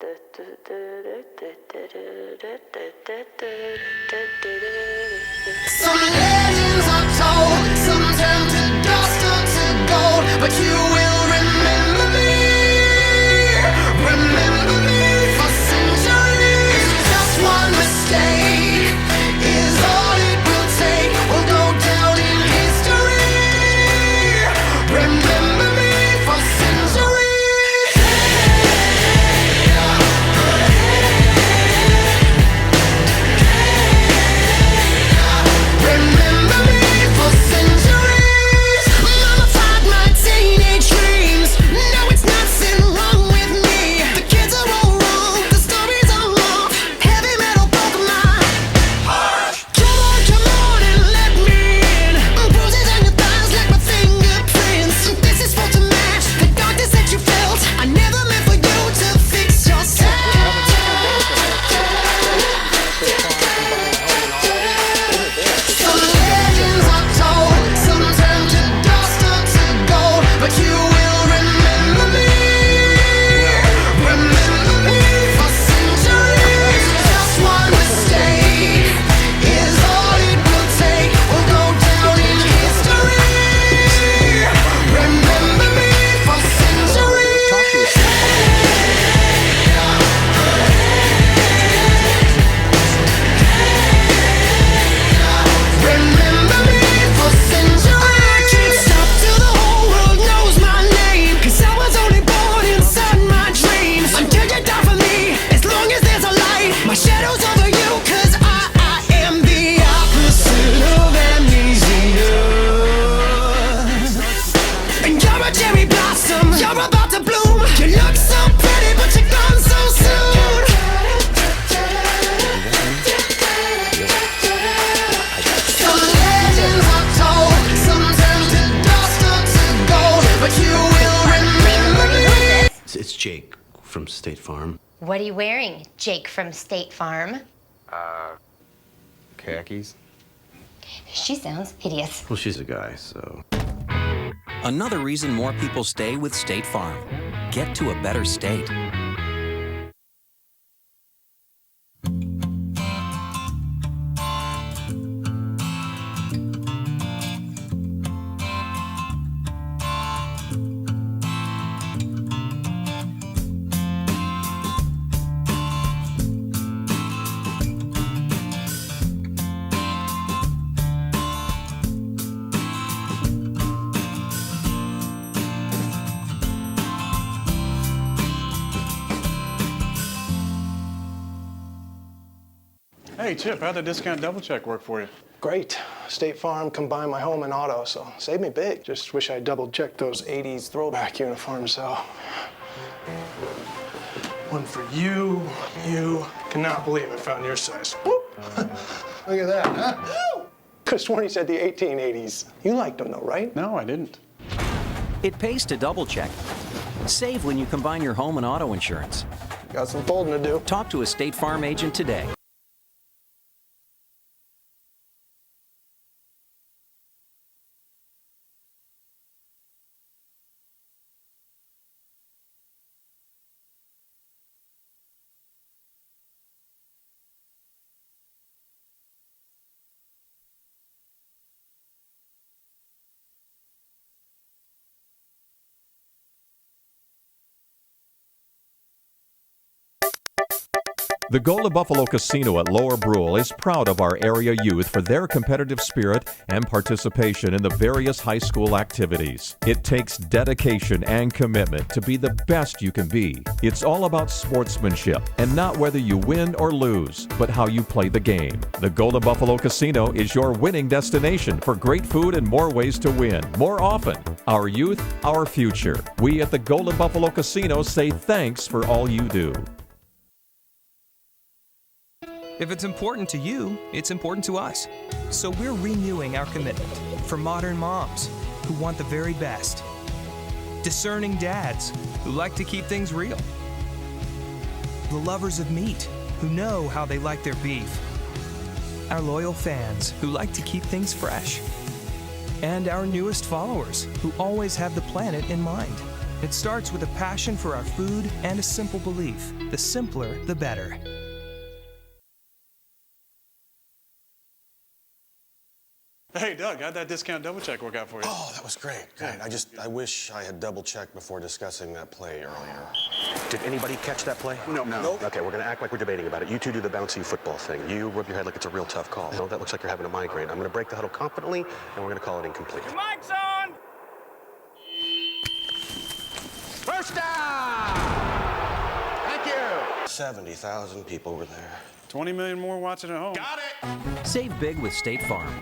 Some legends are told, some turn to dust or to gold, but you will remember me for centuries. Just one mistake is all it will take. We'll go down in history. Remember me for centuries. Remember me for centuries. Mama tied my teenage dreams. No, it's nothing wrong with me. The kids are all wrong, the stories are long. Heavy metal broke my heart. Come on and let me in. Bruises on your thighs like my fingerprints. This is for to match the darkness that you felt. I never meant for you to fix yourself. Some legends are told, some turn to dust or to gold, but you will remember me for centuries. Just one mistake is all it will take. We'll go down in history. Remember me for centuries. Remember me for centuries. I can't stop till the whole world knows my name, 'cause I was only born inside my dreams. Until you die for me, as long as there's a light, my shadow's over you, 'cause I am the opposite of amnesia. And you're a cherry blossom, you're about to bloom. You look so pretty, but you're gone so soon. Some legends are told, some turn to dust or to gold, but you will remember me. It's Jake from State Farm. What are you wearing, Jake from State Farm? Khakis? She sounds hideous. Well, she's a guy, so. Another reason more people stay with State Farm. Get to a better state. Hey, Chip, how'd the discount double check work for you? Great. State Farm combined my home and auto, so saved me big. Just wish I double checked those 80s throwback uniforms, so. One for you. Cannot believe I found your size. Whoop. Look at that, huh? Could have sworn he said the 1880s. You liked them though, right? No, I didn't. It pays to double check. Save when you combine your home and auto insurance. Got some folding to do. Talk to a State Farm agent today. The Golden Buffalo Casino at Lower Brule is proud of our area youth for their competitive spirit and participation in the various high school activities. It takes dedication and commitment to be the best you can be. It's all about sportsmanship and not whether you win or lose, but how you play the game. The Golden Buffalo Casino is your winning destination for great food and more ways to win more often. Our youth, our future. We at the Golden Buffalo Casino say thanks for all you do. If it's important to you, it's important to us. So we're renewing our commitment for modern moms who want the very best. Discerning dads who like to keep things real. The lovers of meat who know how they like their beef. Our loyal fans who like to keep things fresh. And our newest followers who always have the planet in mind. It starts with a passion for our food and a simple belief: the simpler, the better. Hey, Doug, how'd that discount double check work out for you? Oh, that was great. Great. I wish I had double checked before discussing that play earlier. Did anybody catch that play? No. Okay, we're gonna act like we're debating about it. You two do the bouncy football thing. You rub your head like it's a real tough call. No, that looks like you're having a migraine. I'm gonna break the huddle confidently, and we're gonna call it incomplete. Your mic's on! First down! Thank you! 70,000 people were there. 20 million more watching at home. Got it! Save big with State Farm.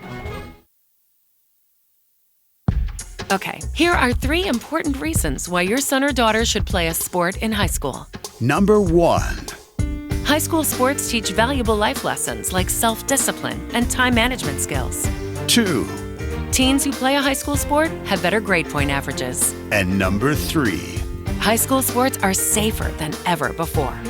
Okay, here are 3 important reasons why your son or daughter should play a sport in high school. Number 1. High school sports teach valuable life lessons like self-discipline and time management skills. 2. Teens who play a high school sport have better grade point averages. And number 3. High school sports are safer than ever before.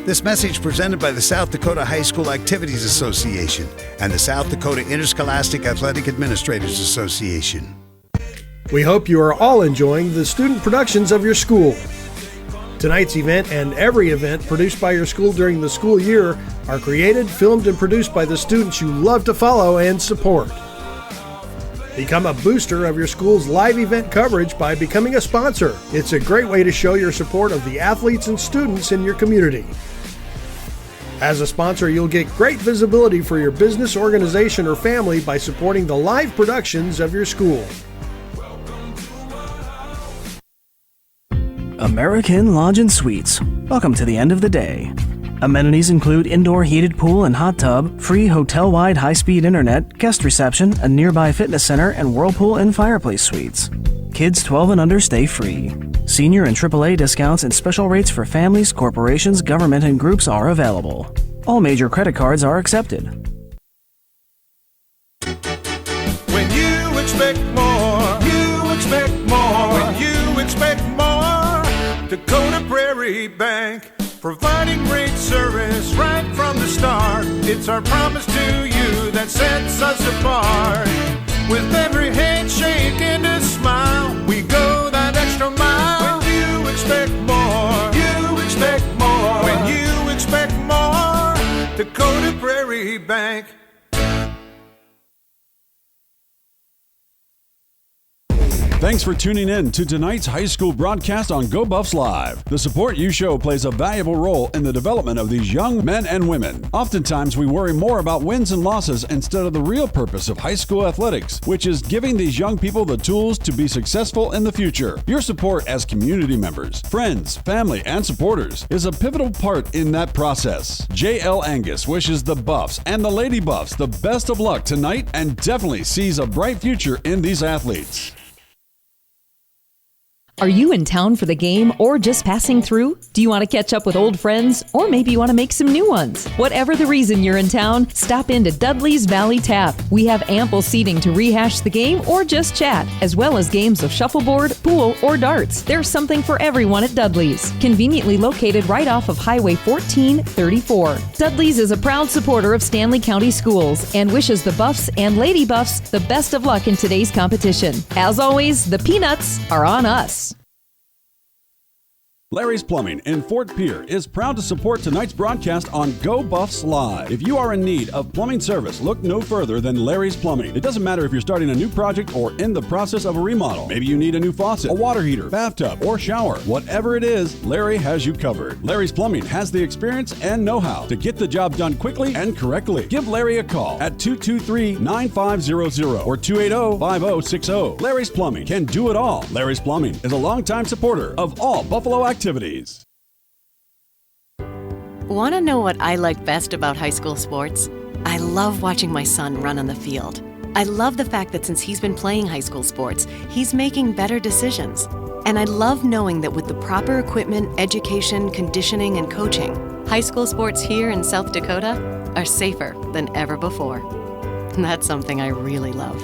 This message presented by the South Dakota High School Activities Association and the South Dakota Interscholastic Athletic Administrators Association. We hope you are all enjoying the student productions of your school. Tonight's event and every event produced by your school during the school year are created, filmed, and produced by the students you love to follow and support. Become a booster of your school's live event coverage by becoming a sponsor. It's a great way to show your support of the athletes and students in your community. As a sponsor, you'll get great visibility for your business, organization, or family by supporting the live productions of your school. American Lodge and Suites. Welcome to the end of the day. Amenities include indoor heated pool and hot tub, free hotel-wide high-speed internet, guest reception, a nearby fitness center, and whirlpool and fireplace suites. Kids 12 and under stay free. Senior and AAA discounts and special rates for families, corporations, government, and groups are available. All major credit cards are accepted. When you expect more, you expect more. When you expect more, Dakota Prairie Bank, providing great service right from the start. It's our promise to you that sets us apart. With every handshake and a smile, we go that extra mile. When you expect more, you expect more. When you expect more, Dakota Prairie Bank. Thanks for tuning in to tonight's high school broadcast on Go Buffs Live. The support you show plays a valuable role in the development of these young men and women. Oftentimes, we worry more about wins and losses instead of the real purpose of high school athletics, which is giving these young people the tools to be successful in the future. Your support as community members, friends, family, and supporters is a pivotal part in that process. J.L. Angus wishes the Buffs and the Lady Buffs the best of luck tonight and definitely sees a bright future in these athletes. Are you in town for the game or just passing through? Do you want to catch up with old friends? Or maybe you want to make some new ones? Whatever the reason you're in town, stop into Dudley's Valley Tap. We have ample seating to rehash the game or just chat, as well as games of shuffleboard, pool, or darts. There's something for everyone at Dudley's. Conveniently located right off of Highway 1434. Dudley's is a proud supporter of Stanley County Schools and wishes the Buffs and Lady Buffs the best of luck in today's competition. As always, the peanuts are on us. Larry's Plumbing in Fort Pierre is proud to support tonight's broadcast on Go Buffs Live. If you are in need of plumbing service, look no further than Larry's Plumbing. It doesn't matter if you're starting a new project or in the process of a remodel. Maybe you need a new faucet, a water heater, bathtub, or shower. Whatever it is, Larry has you covered. Larry's Plumbing has the experience and know-how to get the job done quickly and correctly. Give Larry a call at 223-9500 or 280-5060. Larry's Plumbing can do it all. Larry's Plumbing is a longtime supporter of all Buffalo activities. Want to know what I like best about high school sports? I love watching my son run on the field. I love the fact that since he's been playing high school sports, he's making better decisions. And I love knowing that with the proper equipment, education, conditioning, and coaching, high school sports here in South Dakota are safer than ever before. That's something I really love.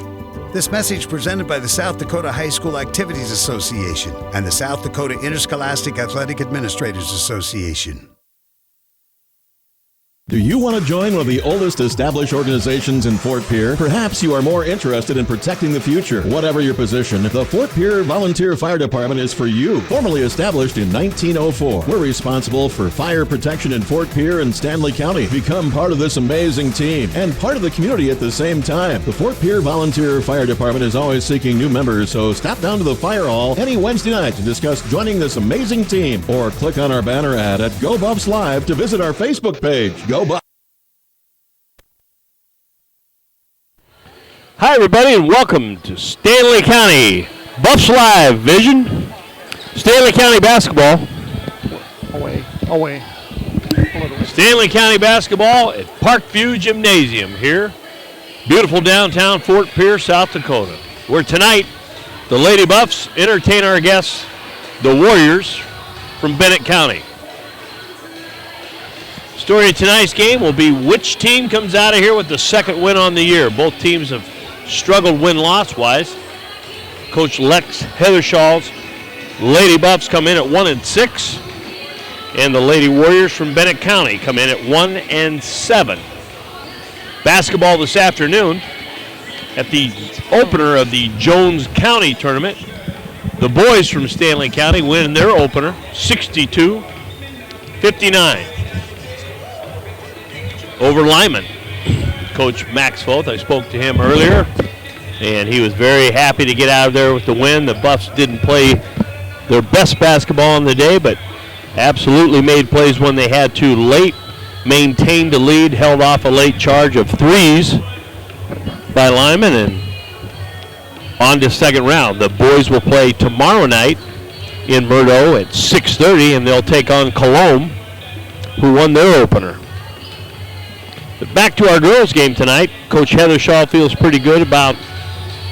This message presented by the South Dakota High School Activities Association and the South Dakota Interscholastic Athletic Administrators Association. Do you want to join one of the oldest established organizations in Fort Pierre? Perhaps you are more interested in protecting the future. Whatever your position, the Fort Pierre Volunteer Fire Department is for you. Formally established in 1904, we're responsible for fire protection in Fort Pierre and Stanley County. Become part of this amazing team and part of the community at the same time. The Fort Pierre Volunteer Fire Department is always seeking new members, so stop down to the fire hall any Wednesday night to discuss joining this amazing team, or click on our banner ad at Go Buffs Live to visit our Facebook page. Go Buffs! Hi, everybody, and welcome to Stanley County Buffs Live Vision. Stanley County basketball. Away. Stanley County basketball at Parkview Gymnasium here. Beautiful downtown Fort Pierre, South Dakota, where tonight the Lady Buffs entertain our guests, the Warriors from Bennett County. Story of tonight's game will be which team comes out of here with the second win on the year. Both teams have struggled win-loss wise. Coach Lex Heathershaw's Lady Buffs come in at 1-6, and the Lady Warriors from Bennett County come in at 1-7. Basketball this afternoon at the opener of the Jones County tournament. The boys from Stanley County win their opener 62-59 over Lyman. Coach Max Foth, I spoke to him earlier, and he was very happy to get out of there with the win. The Buffs didn't play their best basketball on the day, but absolutely made plays when they had to. Late, maintained the lead, held off a late charge of threes by Lyman, and on to second round. The boys will play tomorrow night in Murdo at 6:30, and they'll take on Colombe, who won their opener. Back to our girls game tonight. Coach Heathershaw feels pretty good about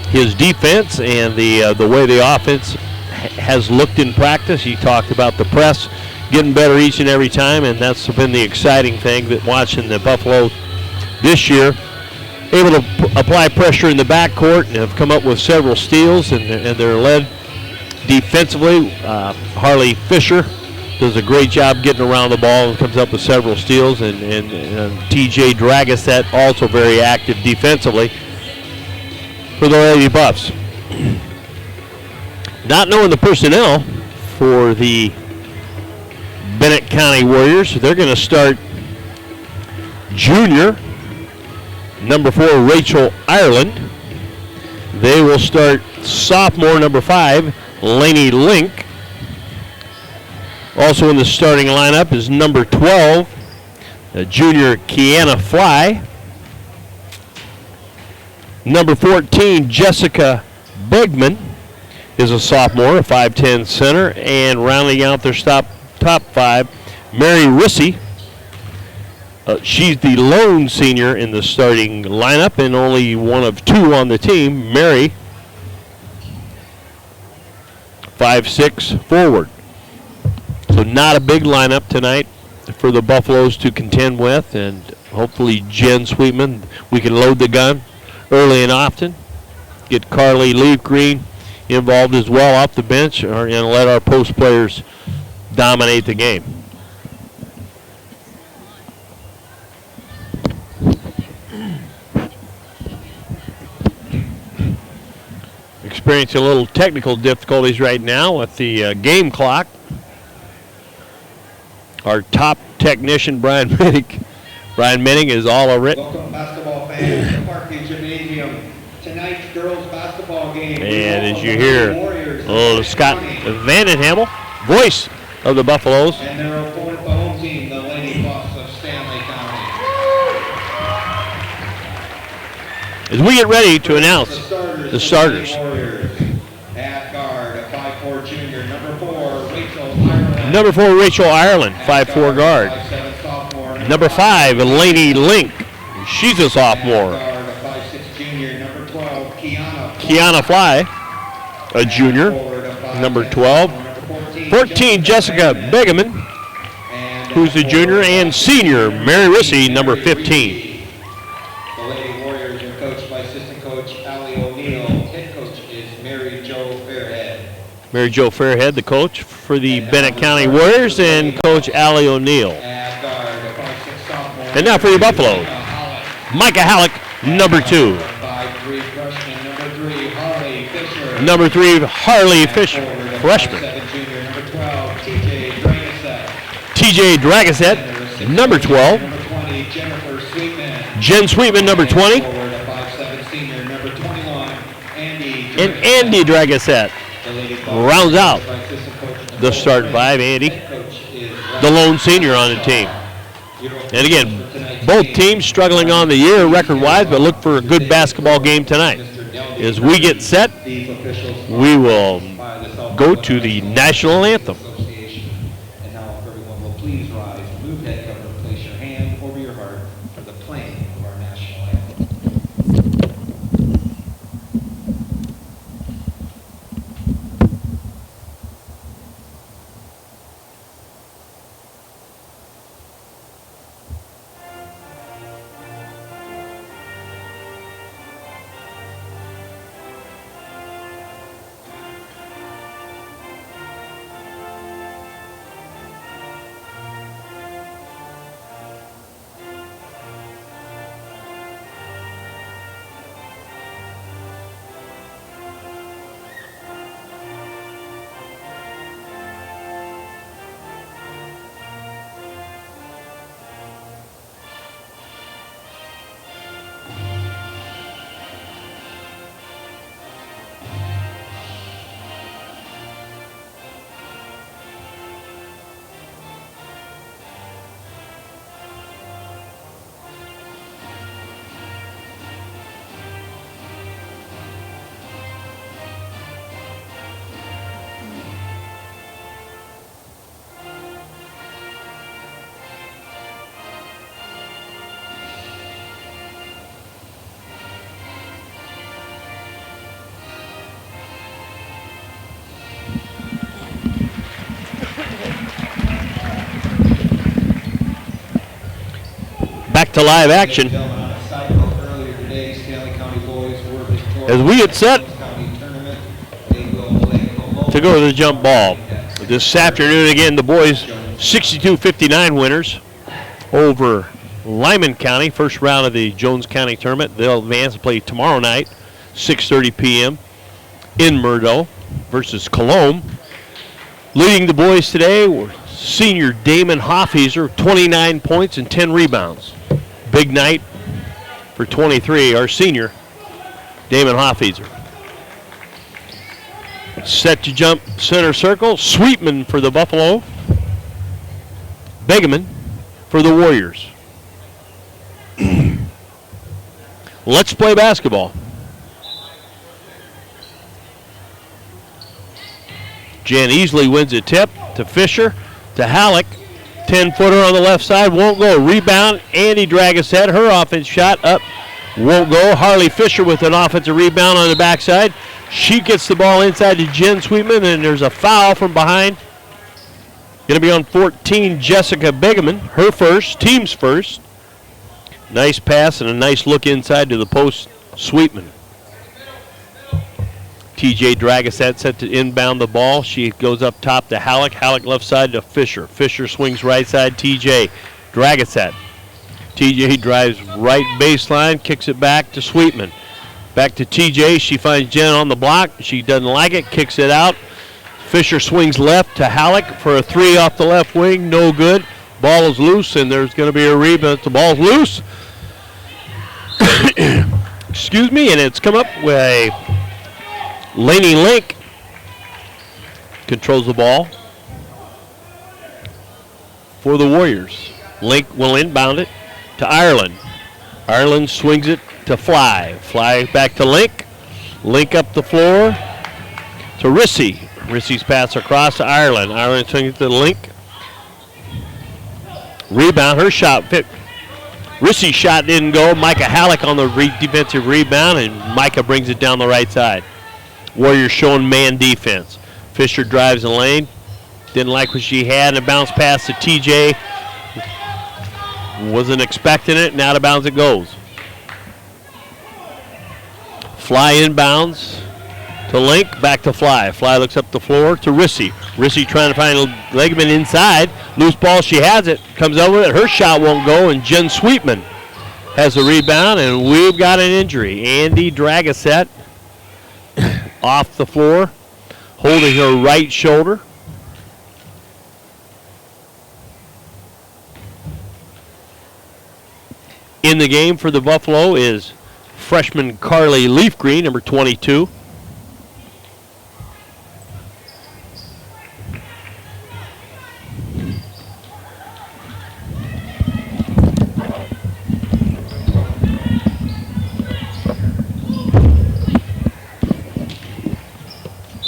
his defense and the way the offense has looked in practice. He talked about the press getting better each and every time, and that's been the exciting thing, that watching the Buffalo this year able to apply pressure in the backcourt and have come up with several steals, and they're led defensively. Harley Fisher does a great job getting around the ball and comes up with several steals, and TJ Dragasset also very active defensively for the Lady Buffs. Not knowing the personnel for the Bennett County Warriors, they're going to start junior number 4 Rachel Ireland. They will start sophomore number 5 Lainey Link. Also in the starting lineup is number 12, junior Kiana Fly. Number 14, Jessica Begman, is a sophomore, a 5'10 center. And rounding out their top 5, Mary Rissy. She's the lone senior in the starting lineup and only one of 2 on the team. Mary, 5'6 forward. So not a big lineup tonight for the Buffaloes to contend with, and hopefully Jen Sweetman, we can load the gun early and often, get Carly Leaf Green involved as well off the bench, and let our post players dominate the game. Experiencing a little technical difficulties right now with the game clock. Our top technician, Brian Menning, is all written. Welcome, basketball fans, to Parkview Gymnasium. Tonight's girls basketball game. And as you hear, Scott Vandenhamel, voice of the Buffaloes. And their opponent, the home team, the Lady Buffs of Stanley County. As we get ready to announce the starters. At guard, a 5'4 junior, number 4, Rachel Ireland. Number 4, Rachel Ireland, 5'4 guard. Number 5, Lainey Link. She's a sophomore. Kiana Fly, a junior, number 12. 14, Jessica Begeman, who's a junior, and senior, Mary Rissy, number 15. The Lady Warriors are coached by assistant coach Ali O'Neill. Head coach is Mary Jo Fairhead. Mary Jo Fairhead, the coach for the Bennett County Warriors, and Coach Ali O'Neill. At guard, a 5'6 sophomore, And now for your Buffalo, Micah Halleck, number 2. Number 3, Harley Fisher, freshman. TJ Dragasette, number 12. Jen Sweetman, number 20. And Andy Dragasette rounds out the start 5. Andy, the lone senior on the team. And again, both teams struggling on the year record-wise, but look for a good basketball game tonight. As we get set, we will go to the national anthem. And now if everyone will please rise, move head cover, place your hand over your heart for the playing of our national anthem. Back to live action. As we get set to go to the jump ball. This afternoon, again, the boys 62-59 winners over Lyman County, first round of the Jones County tournament. They'll advance and play tomorrow night, 6:30 p.m. in Murdo versus Cologne. Leading the boys today were senior Damon Hoffheiser, 29 points and 10 rebounds. Big night for 23, our senior, Damon Hoffheiser. Set to jump center circle, Sweetman for the Buffalo, Begeman for the Warriors. Let's play basketball. Jan easily wins a tip to Fisher, to Halleck. 10-footer on the left side, won't go. Rebound, Andy Dragasette, her offense shot up, won't go. Harley Fisher with an offensive rebound on the backside. She gets the ball inside to Jen Sweetman, and there's a foul from behind. Going to be on 14, Jessica Begeman, her first, team's first. Nice pass and a nice look inside to the post, Sweetman. TJ Dragasette set to inbound the ball. She goes up top to Halleck. Halleck left side to Fisher. Fisher swings right side, TJ Dragasette. TJ drives right baseline, kicks it back to Sweetman. Back to TJ. She finds Jen on the block. She doesn't like it, kicks it out. Fisher swings left to Halleck for a three off the left wing. No good. Ball is loose, and there's going to be a rebound. The ball's loose. Excuse me, and it's come up with a Laney Link controls the ball for the Warriors. Link will inbound it to Ireland. Ireland swings it to Fly. Fly back to Link. Link up the floor to Rissy. Rissy's pass across to Ireland. Ireland swings it to Link. Rebound, her shot. Rissy's shot didn't go. Micah Halleck on the defensive rebound, and Micah brings it down the right side. Warriors showing man defense. Fisher drives the lane. Didn't like what she had, and a bounce pass to TJ. Wasn't expecting it, and out of bounds it goes. Fly inbounds to Link, back to Fly. Fly looks up the floor to Rissy. Rissy trying to find Legman inside. Loose ball, she has it. Comes over with it. Her shot won't go, and Jen Sweetman has the rebound, and we've got an injury. Andy Dragaset off the floor, holding her right shoulder. In the game for the Buffalo is freshman Carly Leafgreen, number 22.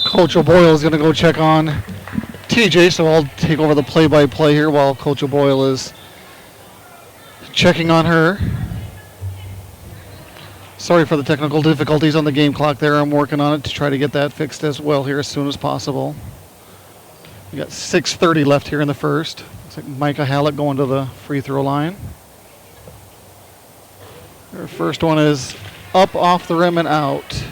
Coach O'Boyle is going to go check on TJ, so I'll take over the play-by-play here while Coach O'Boyle is checking on her. Sorry for the technical difficulties on the game clock there. I'm working on it to try to get that fixed as well here as soon as possible. We got 6:30 left here in the first. Looks like Micah Halleck going to the free throw line. Her first one is up off the rim and out.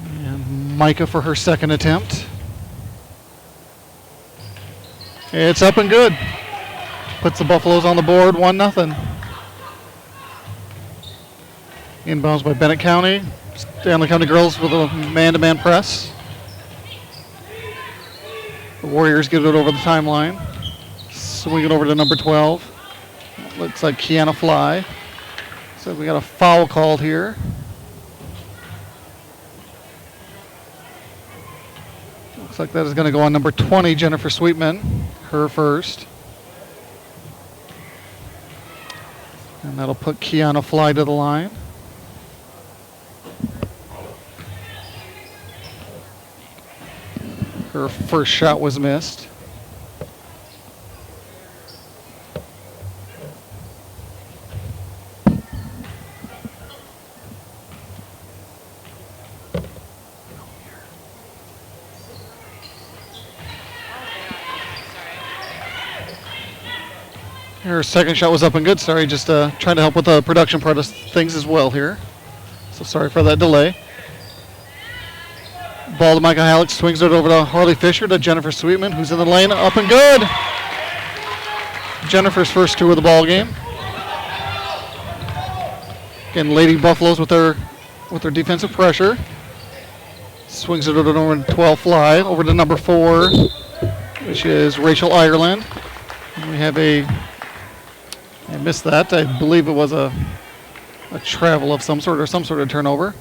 And Micah for her second attempt. It's up and good. Puts the Buffaloes on the board, 1-0. Inbounds by Bennett County. Stanley County girls with a man-to-man press. The Warriors get it over the timeline. Swing it over to number 12. Looks like Kiana Fly. So we got a foul called here. Looks like that is going to go on number 20, Jennifer Sweetman, her first. And that'll put Kiana Fly to the line. Her first shot was missed. Her second shot was up and good. Sorry, just trying to help with the production part of things as well here. So sorry for that delay. Ball to Micah Halleck, swings it over to Harley Fisher, to Jennifer Sweetman, who's in the lane, up and good. Jennifer's first two of the ball game. Again, Lady Buffaloes with their defensive pressure. Swings it over to number 12 Fly, over to number 4, which is Rachel Ireland. And we have I missed that. I believe it was a travel of some sort or some sort of turnover.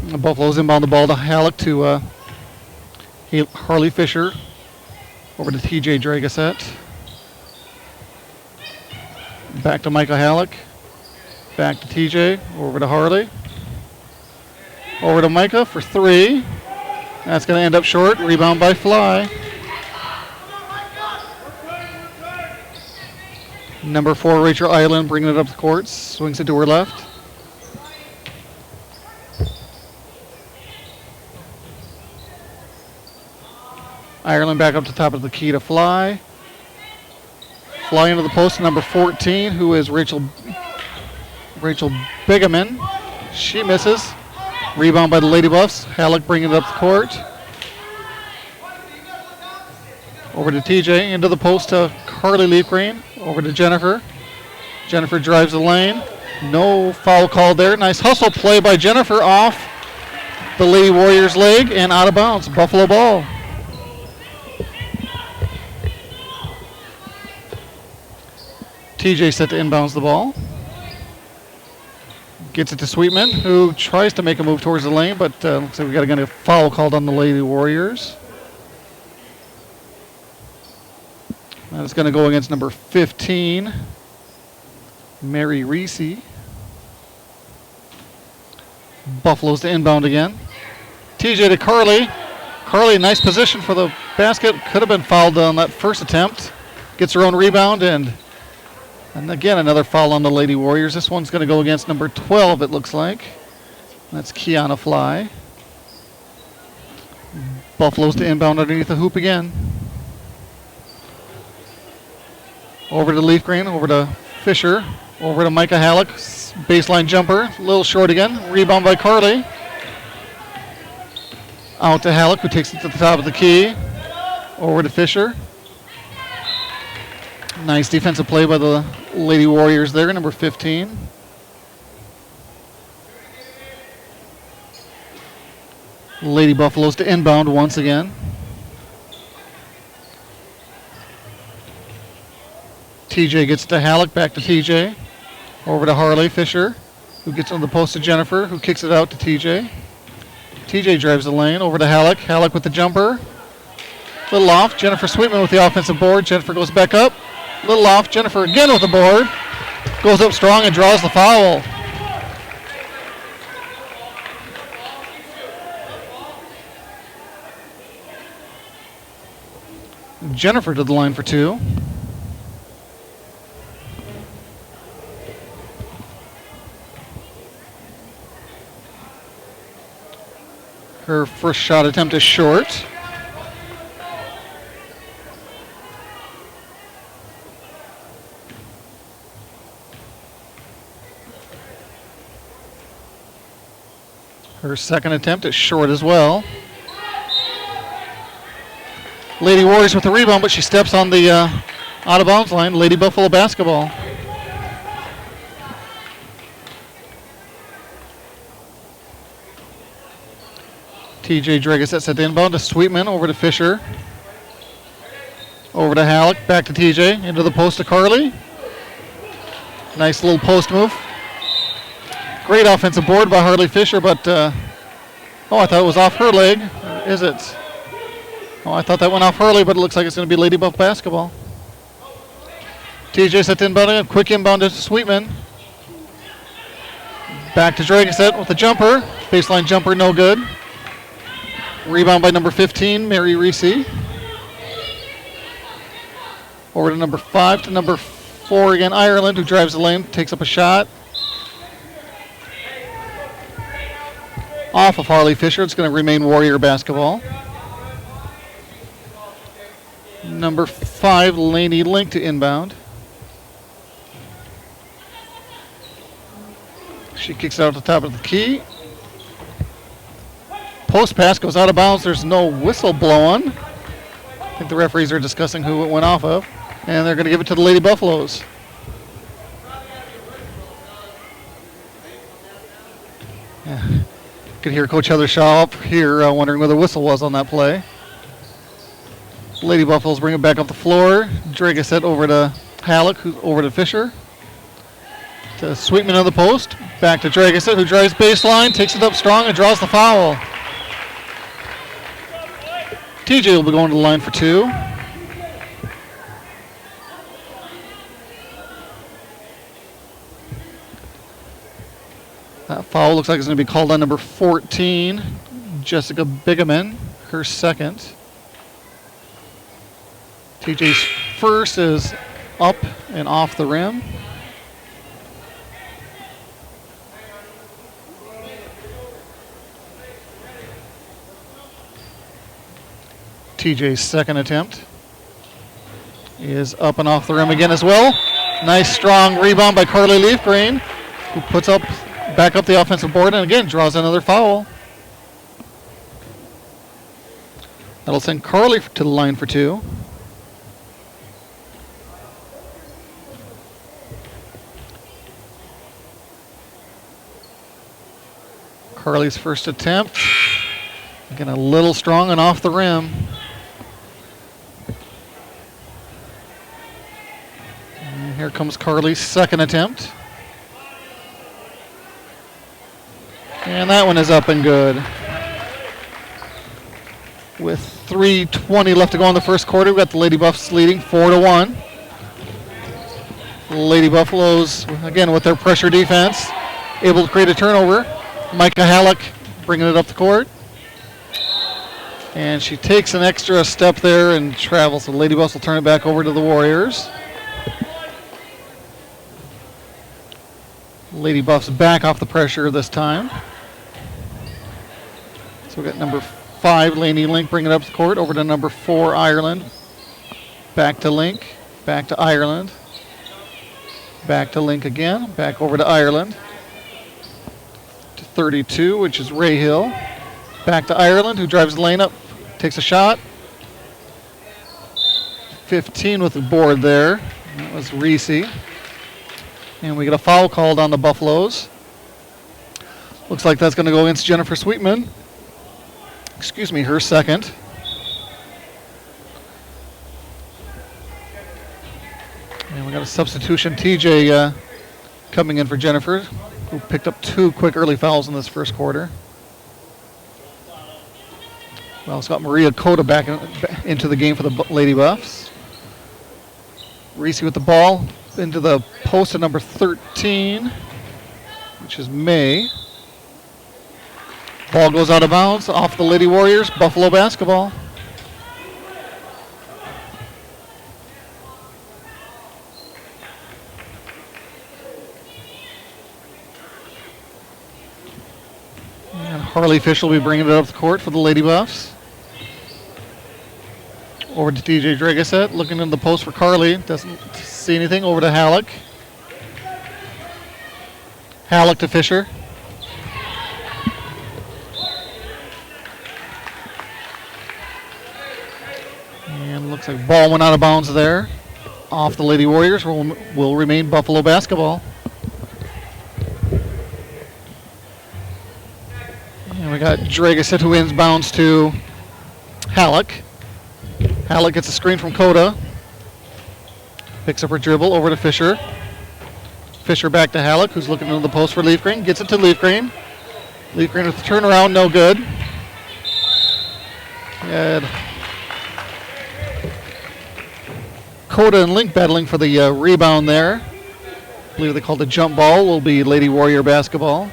The Buffaloes inbound the ball to Halleck to Harley Fisher. Over to TJ Dragaset. Back to Micah Halleck. Back to TJ. Over to Harley. Over to Micah for 3. That's going to end up short. Rebound by Fly. Number 4, Rachel Island, bringing it up the court. Swings it to her left. Ireland back up to top of the key to Fly. Fly into the post, number 14, who is Rachel Bigaman. She misses. Rebound by the Lady Buffs. Halleck bringing it up the court. Over to TJ, into the post to Carly Leafgreen. Over to Jennifer. Jennifer drives the lane. No foul called there. Nice hustle play by Jennifer off the Lady Warriors' leg and out of bounds. Buffalo ball. TJ set to inbounds the ball. Gets it to Sweetman, who tries to make a move towards the lane, but looks like we got a foul called on the Lady Warriors. That's going to go against number 15, Mary Reese. Buffalo's to inbound again. TJ to Carly. Carly, nice position for the basket. Could have been fouled on that first attempt. Gets her own rebound, and again, another foul on the Lady Warriors. This one's going to go against number 12, it looks like. That's Kiana Fly. Buffalo's to inbound underneath the hoop again. Over to Leafgreen, over to Fisher over to Micah Halleck. Baseline jumper, a little short again. Rebound by Carly. Out to Halleck, who takes it to the top of the key. Over to Fisher. Nice defensive play by the Lady Warriors there, number 15. Lady Buffaloes to inbound once again. TJ gets to Halleck, back to TJ. Over to Harley Fisher, who gets on the post to Jennifer, who kicks it out to TJ. TJ drives the lane, over to Halleck. Halleck with the jumper. Little off, Jennifer Sweetman with the offensive board. Jennifer goes back up. Little off, Jennifer again with the board. Goes up strong and draws the foul. Jennifer to the line for 2. Her first shot attempt is short. Her second attempt is short as well. Lady Warriors with the rebound, but she steps on the out of bounds line. Lady Buffalo basketball. TJ Dragasette set the inbound to Sweetman, over to Fisher. Over to Halleck, back to TJ, into the post to Carly. Nice little post move. Great offensive board by Harley Fisher, but I thought it was off her leg. Or is it? Oh, I thought that went off Harley, but it looks like it's going to be Lady Buff basketball. TJ set the inbound again, quick inbound to Sweetman. Back to Dragasette with the jumper. Baseline jumper, no good. Rebound by number 15, Mary Reese. Over to number 5 to number 4 again, Ireland, who drives the lane, takes up a shot. Off of Harley Fisher, it's going to remain Warrior basketball. Number 5, Laney Link to inbound. She kicks it out the top of the key. Post pass goes out of bounds. There's no whistle blowing. I think the referees are discussing who it went off of. And they're going to give it to the Lady Buffaloes. Yeah. You could hear Coach Heather Shaw up here wondering where the whistle was on that play. Lady Buffaloes bring it back up the floor. Dragasette over to Halleck, who's over to Fisher. To Sweetman on the post. Back to Dragasette, who drives baseline, takes it up strong, and draws the foul. TJ will be going to the line for 2. That foul looks like it's going to be called on number 14, Jessica Bigaman, her second. TJ's first is up and off the rim. TJ's second attempt is up and off the rim again as well. Nice strong rebound by Carly Leafgreen, who puts up back up the offensive board and again draws another foul. That'll send Carly to the line for 2. Carly's first attempt. Again, a little strong and off the rim. And here comes Carly's second attempt. And that one is up and good. With 3:20 left to go in the first quarter, we've got the Lady Buffs leading 4-1. Lady Buffaloes, again, with their pressure defense, able to create a turnover. Micah Halleck bringing it up the court. And she takes an extra step there and travels. So Lady Buffs will turn it back over to the Warriors. Lady Buffs back off the pressure this time. So we got number 5, Laney Link, bringing it up the court. Over to number 4, Ireland. Back to Link. Back to Ireland. Back to Link again. Back over to Ireland. To 32, which is Ray Hill. Back to Ireland, who drives the lane up. Takes a shot. 15 with the board there. That was Reese. And we get a foul called on the Buffaloes. Looks like that's going to go against Jennifer Sweetman. Excuse me, her second. And we got a substitution. TJ coming in for Jennifer, who picked up 2 quick early fouls in this first quarter. Well, it's got Maria Cota back into the game for the Lady Buffs. Reese with the ball into the post of number 13, which is May. Ball goes out of bounds off the Lady Warriors. Buffalo basketball. And Harley Fish will be bringing it up the court for the Lady Buffs. Over to TJ Dragasset, looking in the post for Carly. Doesn't see anything. Over to Halleck. Halleck to Fisher. And looks like ball went out of bounds there. Off the Lady Warriors will remain Buffalo basketball. And we got Dragasset who inbounds to Halleck. Halleck gets a screen from Cota. Picks up her dribble over to Fisher. Fisher back to Halleck, who's looking into the post for Leafgreen. Gets it to Leafgreen. Leafgreen with the turnaround, no good. And Cota and Link battling for the rebound there. I believe they called the jump ball. Will be Lady Warrior basketball.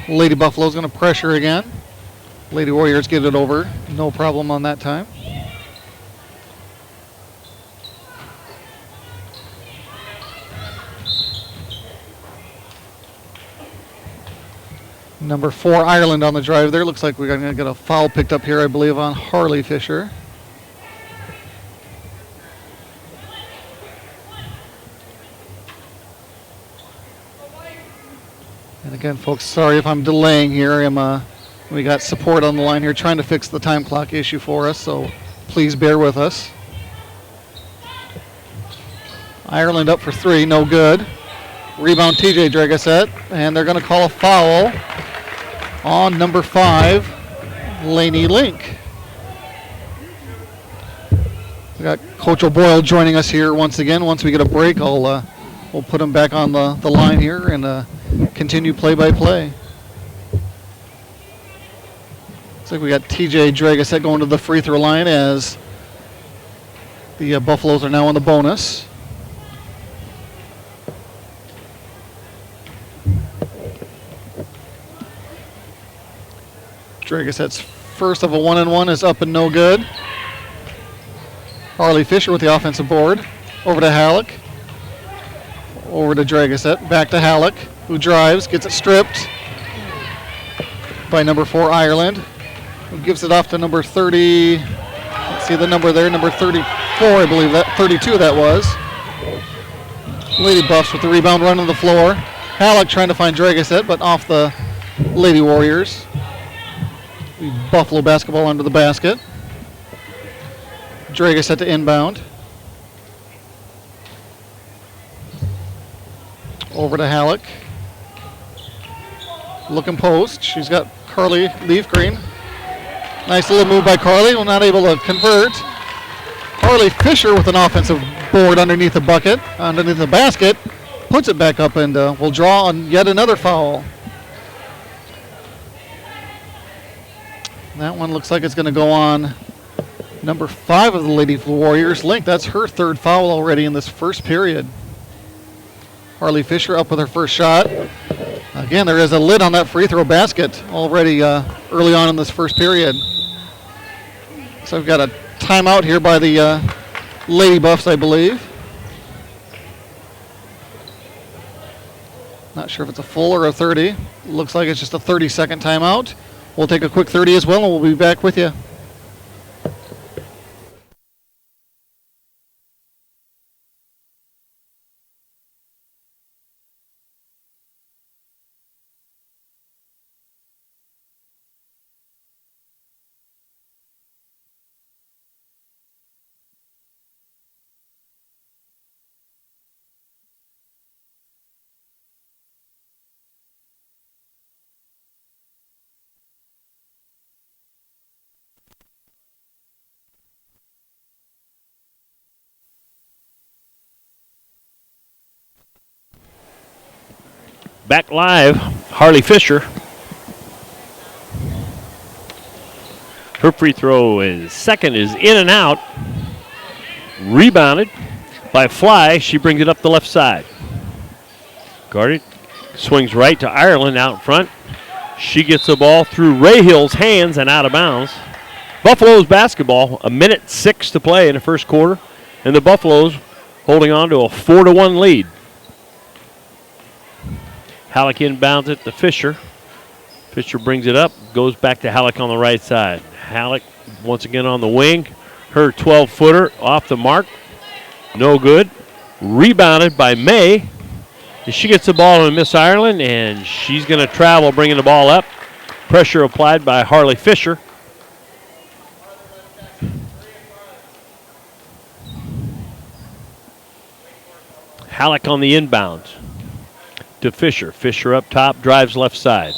Lady Buffalo's going to pressure again. Lady Warriors get it over. No problem on that time. Number 4, Ireland on the drive there. Looks like we're going to get a foul picked up here, I believe, on Harley Fisher. And again, folks, sorry if I'm delaying here. We got support on the line here trying to fix the time clock issue for us, so please bear with us. Ireland up for 3, no good. Rebound TJ Dragasset, and they're going to call a foul on number 5, Lainey Link. We got Coach O'Boyle joining us here once again. Once we get a break, we'll put him back on the line here and continue play-by-play. Looks like we got TJ Dragasset going to the free throw line as the Buffaloes are now on the bonus. Dragasset's first of a 1-and-1 is up and no good. Harley Fisher with the offensive board. Over to Halleck. Over to Dragasset. Back to Halleck, who drives, gets it stripped by number 4, Ireland, who gives it off to number 30. Let's see the number there, number 34, I believe that, 32 that was. Lady Buffs with the rebound running the floor. Halleck trying to find Dragasset, but off the Lady Warriors. Buffalo basketball under the basket. Dragasset to inbound. Over to Halleck. Looking post. She's got Carly Leafgreen. Nice little move by Carly. Well, not able to convert. Harley Fisher with an offensive board underneath the bucket, underneath the basket. Puts it back up and will draw on yet another foul. That one looks like it's going to go on number 5 of the Lady Warriors, Link. That's her third foul already in this first period. Harley Fisher up with her first shot. Again, there is a lid on that free throw basket already early on in this first period. So we've got a timeout here by the Lady Buffs, I believe. Not sure if it's a full or a 30. Looks like it's just a 30-second timeout. We'll take a quick 30 as well, and we'll be back with you. Back live, Harley Fisher. Her free throw is second, is in and out. Rebounded by Fly. She brings it up the left side. Guarded. Swings right to Ireland out in front. She gets the ball through Rahill's hands and out of bounds. Buffaloes basketball, 1:06 to play in the first quarter. And the Buffaloes holding on to a 4-1 lead. Halleck inbounds it to Fisher. Fisher brings it up, goes back to Halleck on the right side. Halleck once again on the wing. Her 12-footer off the mark. No good. Rebounded by May. She gets the ball to Miss Ireland, and she's going to travel, bringing the ball up. Pressure applied by Harley Fisher. Halleck on the inbound to Fisher. Fisher up top, drives left side.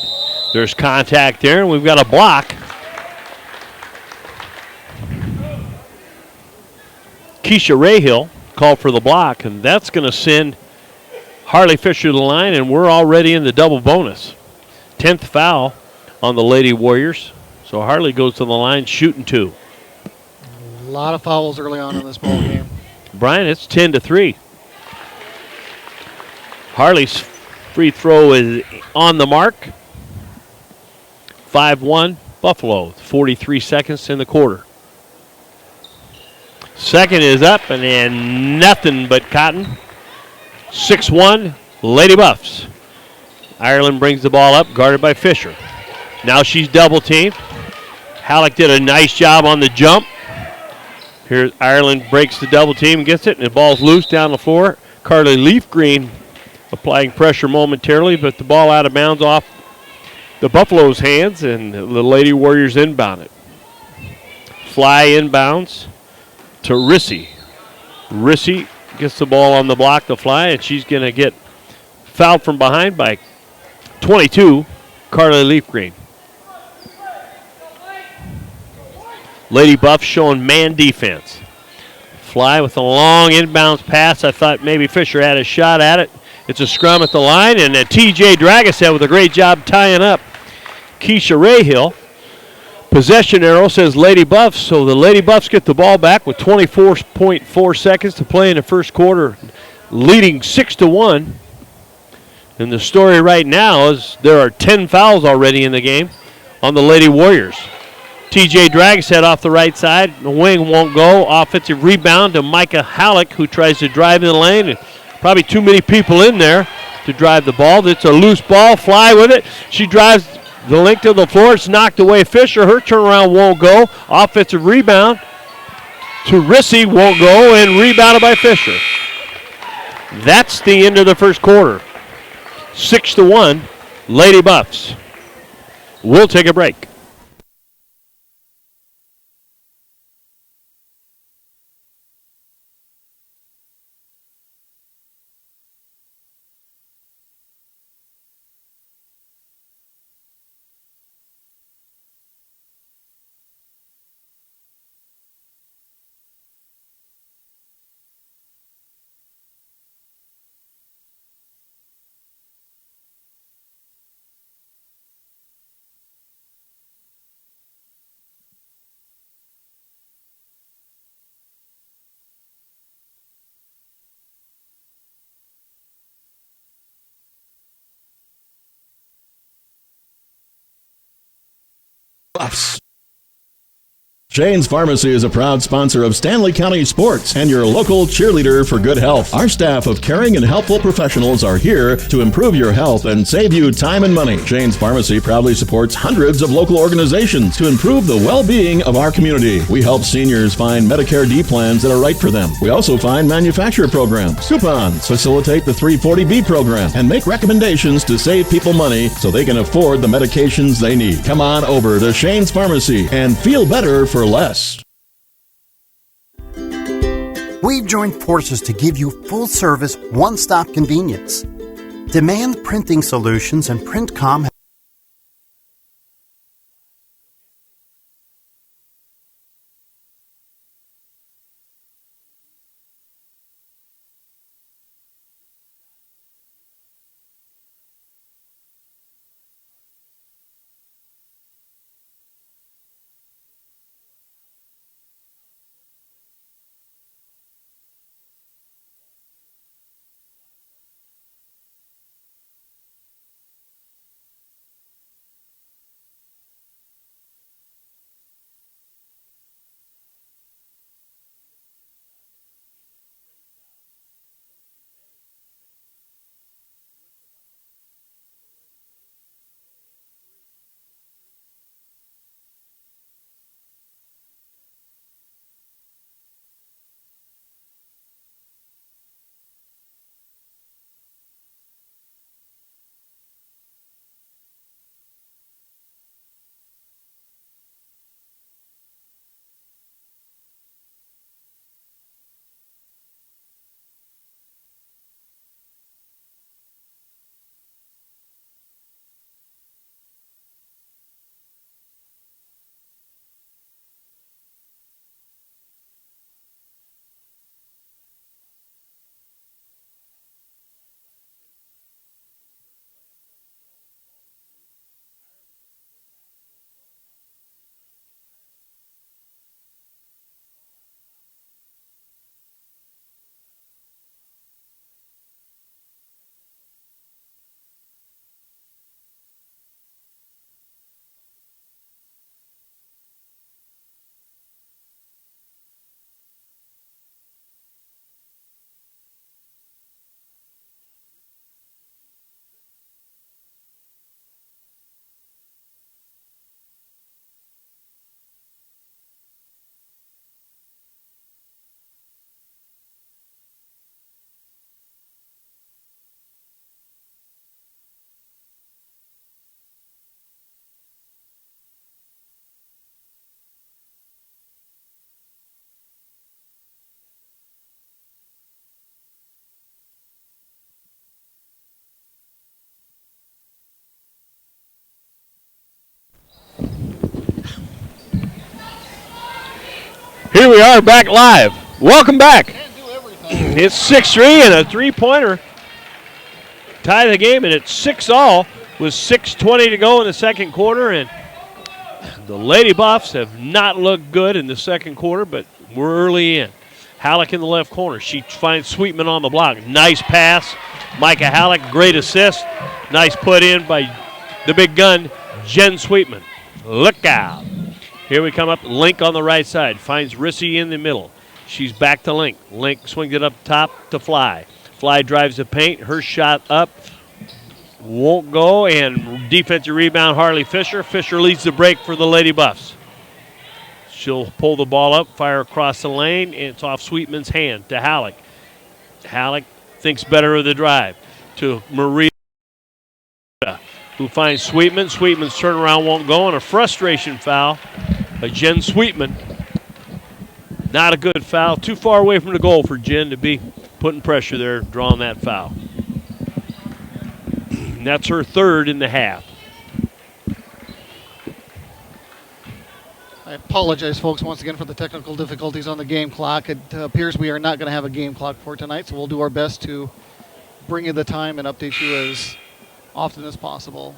There's contact there, and we've got a block. Keisha Rahill called for the block, and that's going to send Harley Fisher to the line, and we're already in the double bonus. 10th foul on the Lady Warriors. So Harley goes to the line, shooting 2. A lot of fouls early on in this ball game. Brian, it's 10-3. Harley's free throw is on the mark. 5-1 Buffalo, 43 seconds in the quarter. Second is up, and then nothing but cotton. 6-1 Lady Buffs. Ireland brings the ball up, guarded by Fisher. Now she's double teamed. Halleck did a nice job on the jump. Here Ireland breaks the double team and gets it, and the ball's loose down the floor. Carly Leafgreen applying pressure momentarily, but the ball out of bounds off the Buffalo's hands, and the Lady Warriors inbound it. Fly inbounds to Rissy. Rissy gets the ball on the block to Fly, and she's going to get fouled from behind by 22, Carly Leafgreen. Lady Buff showing man defense. Fly with a long inbounds pass. I thought maybe Fisher had a shot at it. It's a scrum at the line, and T.J. Dragasette with a great job tying up Keisha Rahill. Possession arrow says Lady Buffs, so the Lady Buffs get the ball back with 24.4 seconds to play in the first quarter, leading 6-1. And the story right now is there are 10 fouls already in the game on the Lady Warriors. T.J. Dragasette off the right side. The wing won't go. Offensive rebound to Micah Halleck, who tries to drive in the lane. Probably too many people in there to drive the ball. It's a loose ball. Fly with it. She drives the length of the floor. It's knocked away Fisher. Her turnaround won't go. Offensive rebound to Rissy. Won't go, and rebounded by Fisher. That's the end of the first quarter. 6-1, Lady Buffs. We'll take a break. Shane's Pharmacy is a proud sponsor of Stanley County Sports and your local cheerleader for good health. Our staff of caring and helpful professionals are here to improve your health and save you time and money. Shane's Pharmacy proudly supports hundreds of local organizations to improve the well-being of our community. We help seniors find Medicare D plans that are right for them. We also find manufacturer programs, coupons, facilitate the 340B program, and make recommendations to save people money so they can afford the medications they need. Come on over to Shane's Pharmacy and feel better for less. We've joined forces to give you full-service, one-stop convenience. Demand Printing Solutions and Printcom Here we are back live. Welcome back. It's 6-3 and a three-pointer. Tie the game, and it's 6-all with 6:20 to go in the second quarter. And the Lady Buffs have not looked good in the second quarter, but we're early in. Halleck in the left corner. She finds Sweetman on the block. Nice pass. Micah Halleck, great assist. Nice put in by the big gun, Jen Sweetman. Look out. Here we come up. Link on the right side. Finds Rissy in the middle. She's back to Link. Link swings it up top to Fly. Fly drives the paint. Her shot up. Won't go. And defensive rebound, Harley Fisher. Fisher leads the break for the Lady Buffs. She'll pull the ball up, fire across the lane, and it's off Sweetman's hand to Halleck. Halleck thinks better of the drive to Maria, who finds Sweetman. Sweetman's turnaround won't go, and a frustration foul by Jen Sweetman. Not a good foul. Too far away from the goal for Jen to be putting pressure there, drawing that foul. And that's her third in the half. I apologize, folks, once again for the technical difficulties on the game clock. It appears we are not going to have a game clock for tonight, so we'll do our best to bring you the time and update you as often as possible.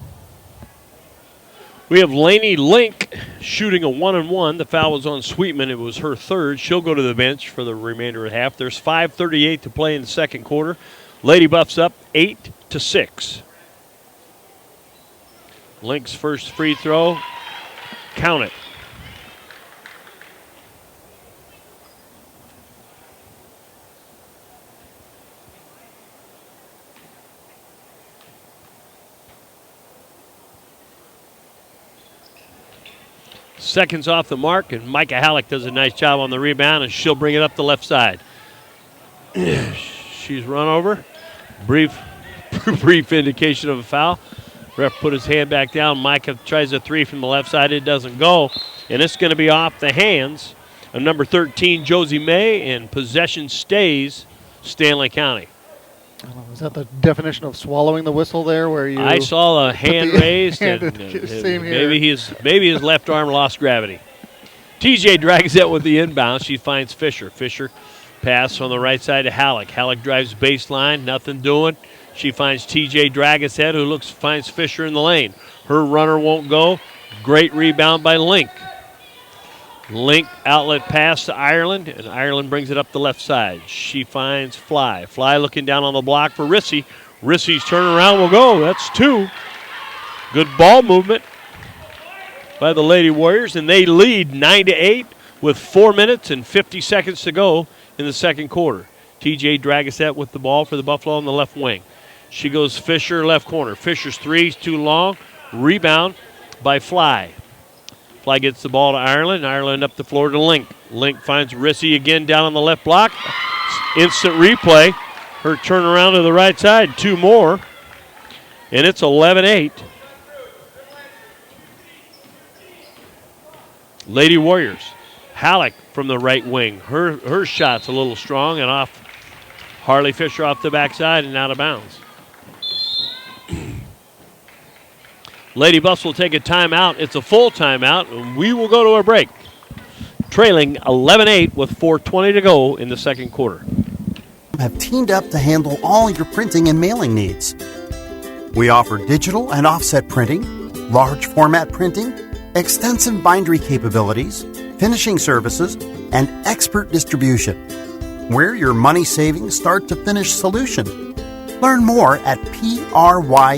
We have Lainey Link shooting a 1-and-1. The foul was on Sweetman. It was her third. She'll go to the bench for the remainder of the half. There's 5:38 to play in the second quarter. Lady Buffs up 8-6. Link's first free throw. Count it. Seconds off the mark, and Micah Halleck does a nice job on the rebound, and she'll bring it up the left side. She's run over. Brief indication of a foul. Ref put his hand back down. Micah tries a three from the left side. It doesn't go, and it's going to be off the hands of number 13, Josie May, and possession stays Stanley County. Is that the definition of swallowing the whistle there, where you? I saw a hand raised, and same here. maybe his left arm lost gravity. TJ drags it with the inbound. She finds Fisher. Fisher pass on the right side to Halleck. Halleck drives baseline, nothing doing. She finds TJ Dragishead, who finds Fisher in the lane. Her runner won't go. Great rebound by Link. Link outlet pass to Ireland, and Ireland brings it up the left side. She finds Fly. Fly looking down on the block for Rissy. Rissy's turnaround will go. That's two. Good ball movement by the Lady Warriors, and they lead 9-8 with 4 minutes and 50 seconds to go in the second quarter. TJ Dragishead with the ball for the Buffalo on the left wing. She goes Fisher left corner. Fisher's three is too long. Rebound by Fly. Fly gets the ball to Ireland. Ireland up the floor to Link. Link finds Rissy again down on the left block. Instant replay. Her turnaround to the right side. Two more. And it's 11-8. Lady Warriors. Halleck from the right wing. Her shot's a little strong and off. Harley Fisher off the backside and out of bounds. Lady Buffs will take a timeout. It's a full timeout, and we will go to a break. Trailing 11-8 with 4:20 to go in the second quarter. Have teamed up to handle all your printing and mailing needs. We offer digital and offset printing, large format printing, extensive bindery capabilities, finishing services, and expert distribution. We're your money saving start to finish solution. Learn more at PRYNTCOMM.com.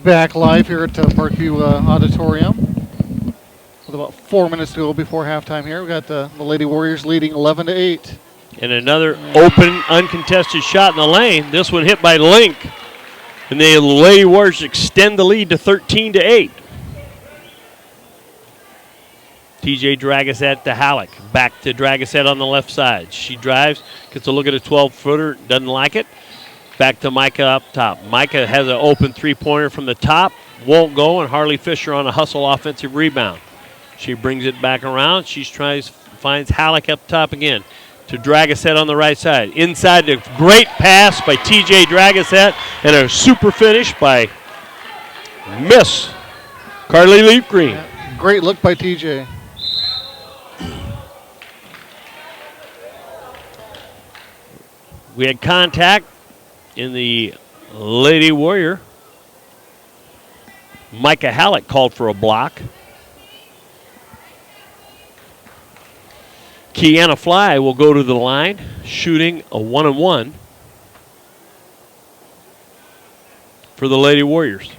Back live here at Parkview Auditorium. with about 4 minutes to go before halftime here. We got the Lady Warriors leading 11-8. And another open, uncontested shot in the lane. This one hit by Link. And the Lady Warriors extend the lead to 13-8. TJ Dragasette to Halleck. Back to Dragasette on the left side. She drives, gets a look at a 12-footer, doesn't like it. Back to Micah up top. Micah has an open three-pointer from the top. Won't go, and Harley Fisher on a hustle offensive rebound. She brings it back around. She finds Halleck up top again to Dragasette on the right side. Inside, the great pass by TJ Dragasette, and a super finish by Miss Carly Leaf Green. Yeah, great look by TJ. We had contact in the Lady Warrior. Micah Halleck called for a block. Kiana Fly will go to the line, shooting a 1-on-1 for the Lady Warriors.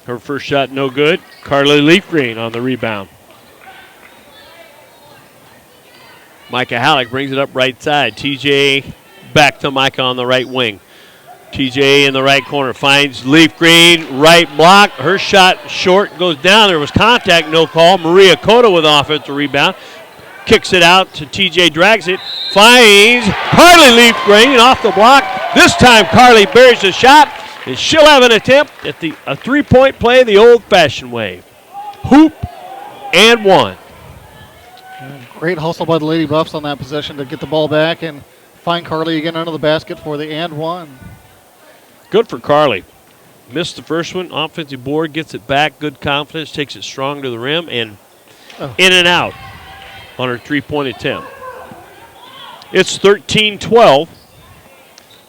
Her first shot no good. Carly Leaf Green on the rebound. Micah Halleck brings it up right side. TJ back to Micah on the right wing. TJ in the right corner finds Leaf Green, right block. Her shot short, goes down. There was contact, no call. Maria Cota with offensive rebound. Kicks it out to TJ, drags it, finds Carly Leaf Green off the block. This time Carly buries the shot, and she'll have an attempt at a three-point play the old-fashioned way. Hoop and one. Great hustle by the Lady Buffs on that possession to get the ball back and find Carly again under the basket for the and one. Good for Carly. Missed the first one. Offensive board, gets it back. Good confidence. Takes it strong to the rim and in and out on her three-point attempt. It's 13-12.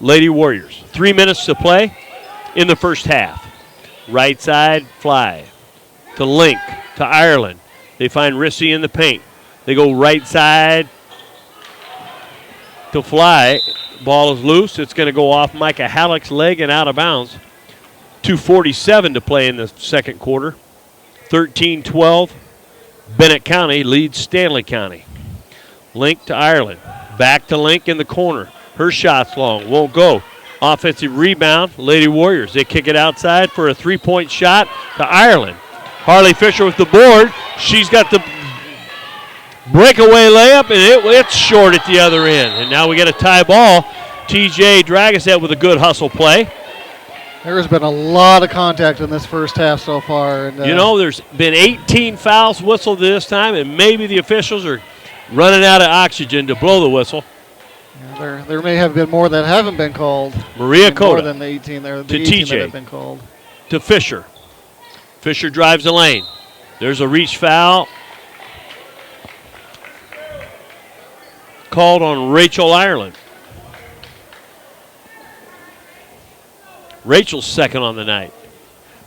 Lady Warriors. 3 minutes to play in the first half. Right side, Fly. To Link. To Ireland. They find Rissy in the paint. They go right side to Fly. Ball is loose. It's going to go off Micah Halleck's leg and out of bounds. 2:47 to play in the second quarter. 13-12. Bennett County leads Stanley County. Link to Ireland. Back to Link in the corner. Her shot's long. Won't go. Offensive rebound. Lady Warriors. They kick it outside for a three-point shot to Ireland. Harley Fisher with the board. She's got the breakaway layup, and it's short at the other end. And now we get a tie ball. TJ Dragasette with a good hustle play. There has been a lot of contact in this first half so far. And, there's been 18 fouls whistled this time, and maybe the officials are running out of oxygen to blow the whistle. There may have been more that haven't been called. Maria Cota. More than the 18 there. To 18 TJ. that have been called. To Fisher. Fisher drives the lane. There's a reach foul called on Rachel Ireland. Rachel's second on the night.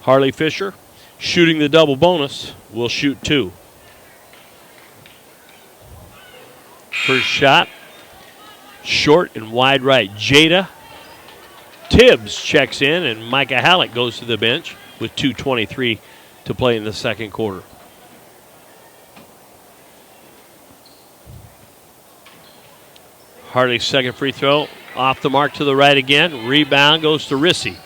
Harley Fisher, shooting the double bonus, will shoot two. First shot, short and wide right. Jada Tibbs checks in, and Micah Halleck goes to the bench with 2:23 to play in the second quarter. Harley's second free throw, off the mark to the right again. Rebound goes to Rissy.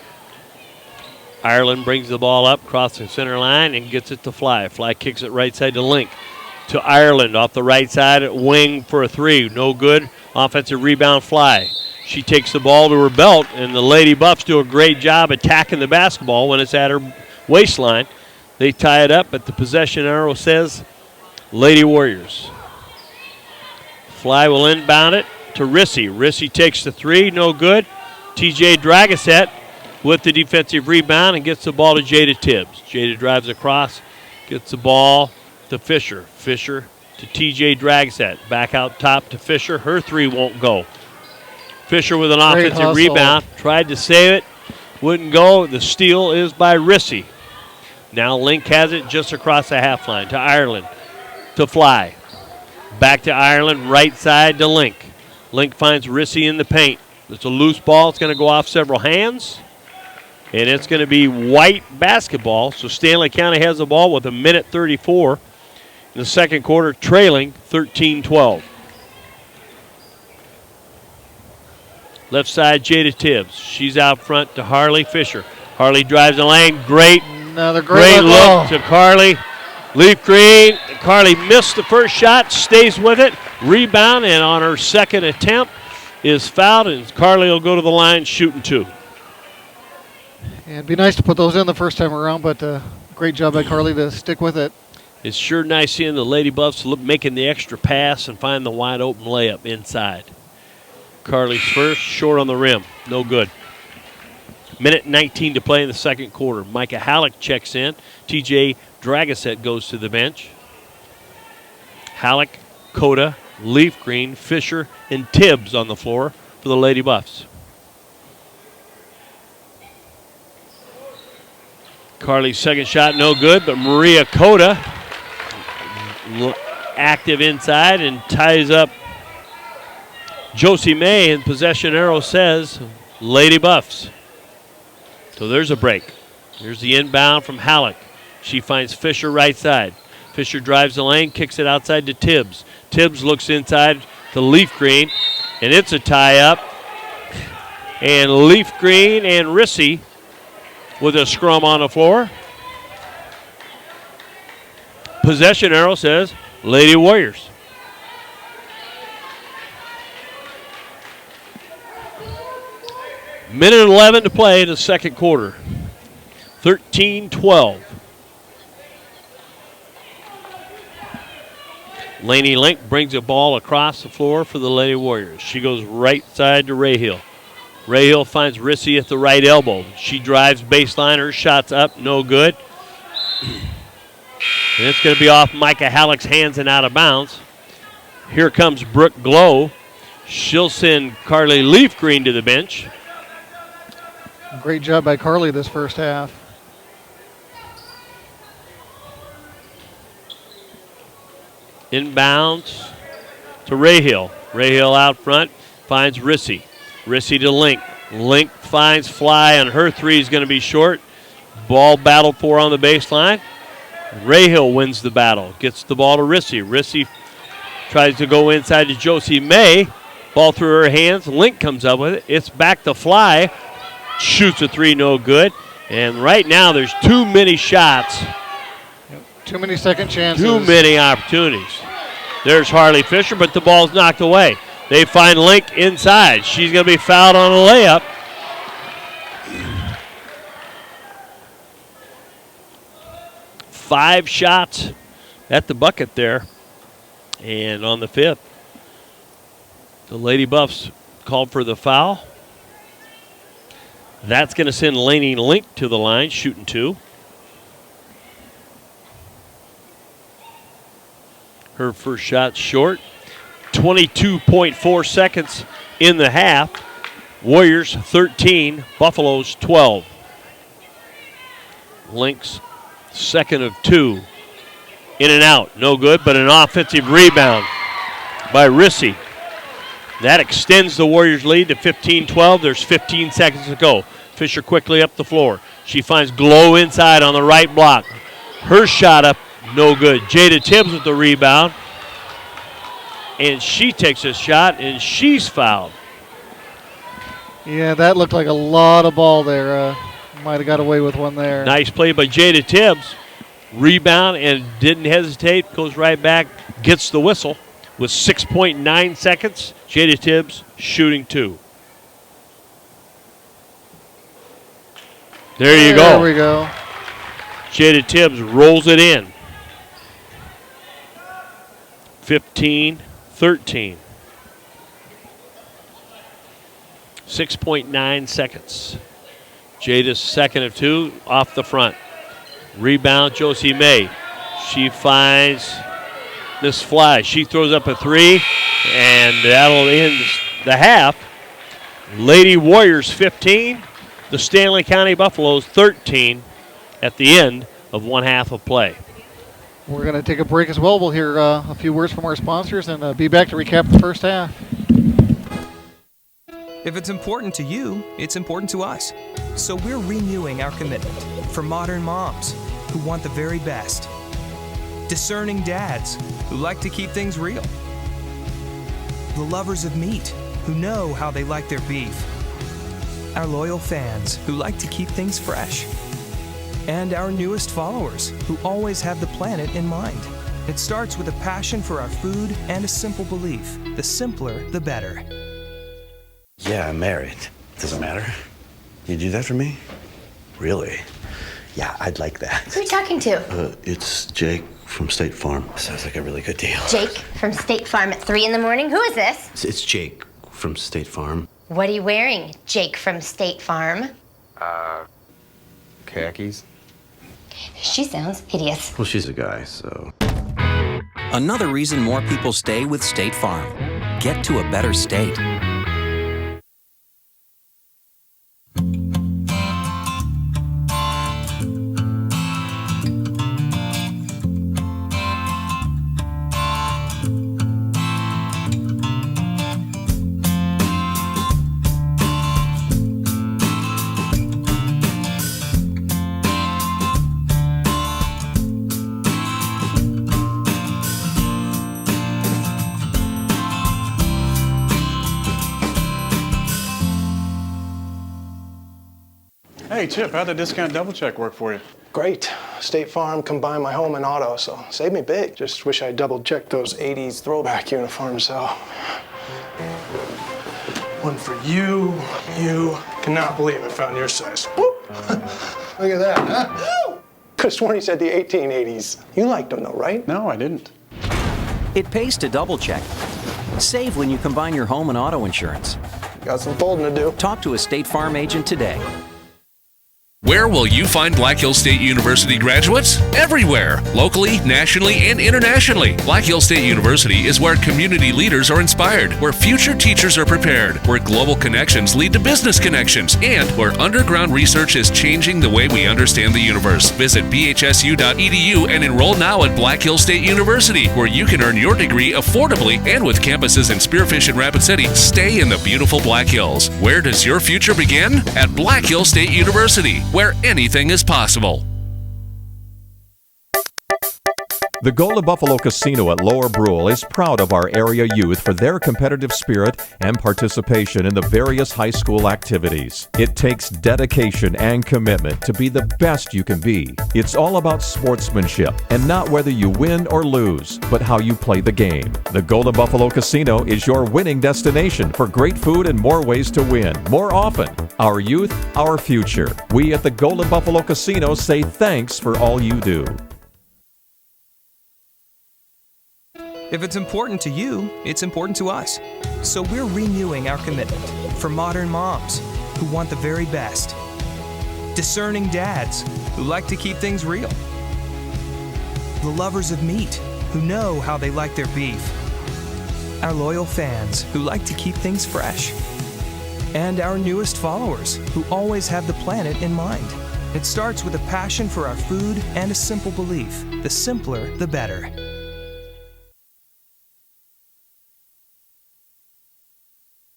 Ireland brings the ball up, across the center line, and gets it to Fly. Fly kicks it right side to Link. To Ireland off the right side, wing for a three. No good. Offensive rebound, Fly. She takes the ball to her belt, and the Lady Buffs do a great job attacking the basketball when it's at her waistline. They tie it up, but the possession arrow says Lady Warriors. Fly will inbound it to Rissy. Rissy takes the three, no good. TJ Dragasette with the defensive rebound and gets the ball to Jada Tibbs. Jada drives across, gets the ball to Fisher. Fisher to TJ Dragasette. Back out top to Fisher. Her three won't go. Fisher with an offensive rebound. Tried to save it. Wouldn't go. The steal is by Rissy. Now Link has it just across the half line to Ireland. To Fly. Back to Ireland, right side to Link. Link finds Rissy in the paint. It's a loose ball. It's going to go off several hands. and it's going to be white basketball. So Stanley County has the ball with 1:34 in the second quarter, trailing 13-12. Left side, Jada Tibbs. She's out front to Harley Fisher. Harley drives the lane. Another great look to Carly. Leaf green. Carly missed the first shot, stays with it. Rebound, and on her second attempt is fouled, and Carly will go to the line shooting 2. Yeah, it'd be nice to put those in the first time around, but great job by Carly to stick with it. It's sure nice seeing the Lady Buffs making the extra pass and find the wide open layup inside. Carly's first, short on the rim, no good. 1:19 to play in the second quarter. Micah Halleck checks in. TJ Dragaset goes to the bench. Halleck, Coda, Leaf Green, Fisher, and Tibbs on the floor for the Lady Buffs. Carly's second shot, no good, but Maria Coda active inside and ties up Josie May, and possession arrow says Lady Buffs. So there's a break. Here's the inbound from Halleck. She finds Fisher right side. Fisher drives the lane, kicks it outside to Tibbs. Tibbs looks inside to Leaf Green, and it's a tie-up. And Leaf Green and Rissy with a scrum on the floor. Possession arrow says Lady Warriors. Minute 11 to play in the second quarter. 13-12. Laney Link brings a ball across the floor for the Lady Warriors. She goes right side to Rahill. Rahill finds Rissy at the right elbow. She drives baseline. Her shot's up, no good. And it's going to be off Micah Halleck's hands and out of bounds. Here comes Brooke Glow. She'll send Carly Leaf Green to the bench. Great job by Carly this first half. Inbounds to Rahill. Rahill out front finds Rissy. Rissy to Link. Link finds Fly, and her three is going to be short. Ball battled for on the baseline. Rahill wins the battle. Gets the ball to Rissy. Rissy tries to go inside to Josie May. Ball through her hands. Link comes up with it. It's back to Fly. Shoots a three, no good. And right now there's too many shots. Too many second chances. Too many opportunities. There's Harley Fisher, but the ball's knocked away. They find Link inside. She's going to be fouled on a layup. Five shots at the bucket there. And on the fifth, the Lady Buffs called for the foul. That's going to send Laney Link to the line, shooting 2. Her first shot short. 22.4 seconds in the half. Warriors 13, Buffaloes 12. Link's second of 2. In and out, no good, but an offensive rebound by Rissy. That extends the Warriors' lead to 15-12. There's 15 seconds to go. Fisher quickly up the floor. She finds Glow inside on the right block. Her shot up, no good. Jada Tibbs with the rebound. And she takes a shot, and she's fouled. Yeah, that looked like a lot of ball there. Might have got away with one there. Nice play by Jada Tibbs. Rebound and didn't hesitate. Goes right back, gets the whistle. With 6.9 seconds, Jada Tibbs shooting 2. There you go. There we go. Jada Tibbs rolls it in. 15-13. 6.9 seconds. Jada's second of 2 off the front. Rebound, Josie May. She finds Miss Fly. She throws up a 3, and that'll end the half. Lady Warriors 15, the Stanley County Buffaloes 13 at the end of one half of play. We're going to take a break as well. We'll hear a few words from our sponsors and be back to recap the first half. If it's important to you, it's important to us. So we're renewing our commitment for modern moms who want the very best. Discerning dads who like to keep things real. The lovers of meat who know how they like their beef. Our loyal fans who like to keep things fresh. And our newest followers who always have the planet in mind. It starts with a passion for our food and a simple belief. The simpler, the better. Yeah, I'm married. Does it matter? You do that for me? Really? Yeah, I'd like that. Who are you talking to? It's Jake from State Farm. Sounds like a really good deal. Jake from State Farm at 3 in the morning? Who is this? It's Jake from State Farm. What are you wearing, Jake from State Farm? Khakis? She sounds hideous. Well, she's a guy, so... Another reason more people stay with State Farm. Get to a better state. Hey, Chip, how'd the discount double check work for you? Great. State Farm combined my home and auto, so saved me big. Just wish I double checked those 80s throwback uniforms, so. One for you. You cannot believe I found your size. Whoop. Look at that, huh? Could have sworn he said the 1880s. You liked them though, right? No, I didn't. It pays to double check. Save when you combine your home and auto insurance. Got some folding to do. Talk to a State Farm agent today. Where will you find Black Hills State University graduates? Everywhere, locally, nationally, and internationally. Black Hills State University is where community leaders are inspired, where future teachers are prepared, where global connections lead to business connections, and where underground research is changing the way we understand the universe. Visit bhsu.edu and enroll now at Black Hills State University, where you can earn your degree affordably and with campuses in Spearfish and Rapid City. Stay in the beautiful Black Hills. Where does your future begin? At Black Hills State University, where anything is possible. The Golden Buffalo Casino at Lower Brule is proud of our area youth for their competitive spirit and participation in the various high school activities. It takes dedication and commitment to be the best you can be. It's all about sportsmanship and not whether you win or lose, but how you play the game. The Golden Buffalo Casino is your winning destination for great food and more ways to win more often. Our youth, our future. We at the Golden Buffalo Casino say thanks for all you do. If it's important to you, it's important to us. So we're renewing our commitment for modern moms who want the very best. Discerning dads who like to keep things real. The lovers of meat who know how they like their beef. Our loyal fans who like to keep things fresh. And our newest followers who always have the planet in mind. It starts with a passion for our food and a simple belief. The simpler, the better.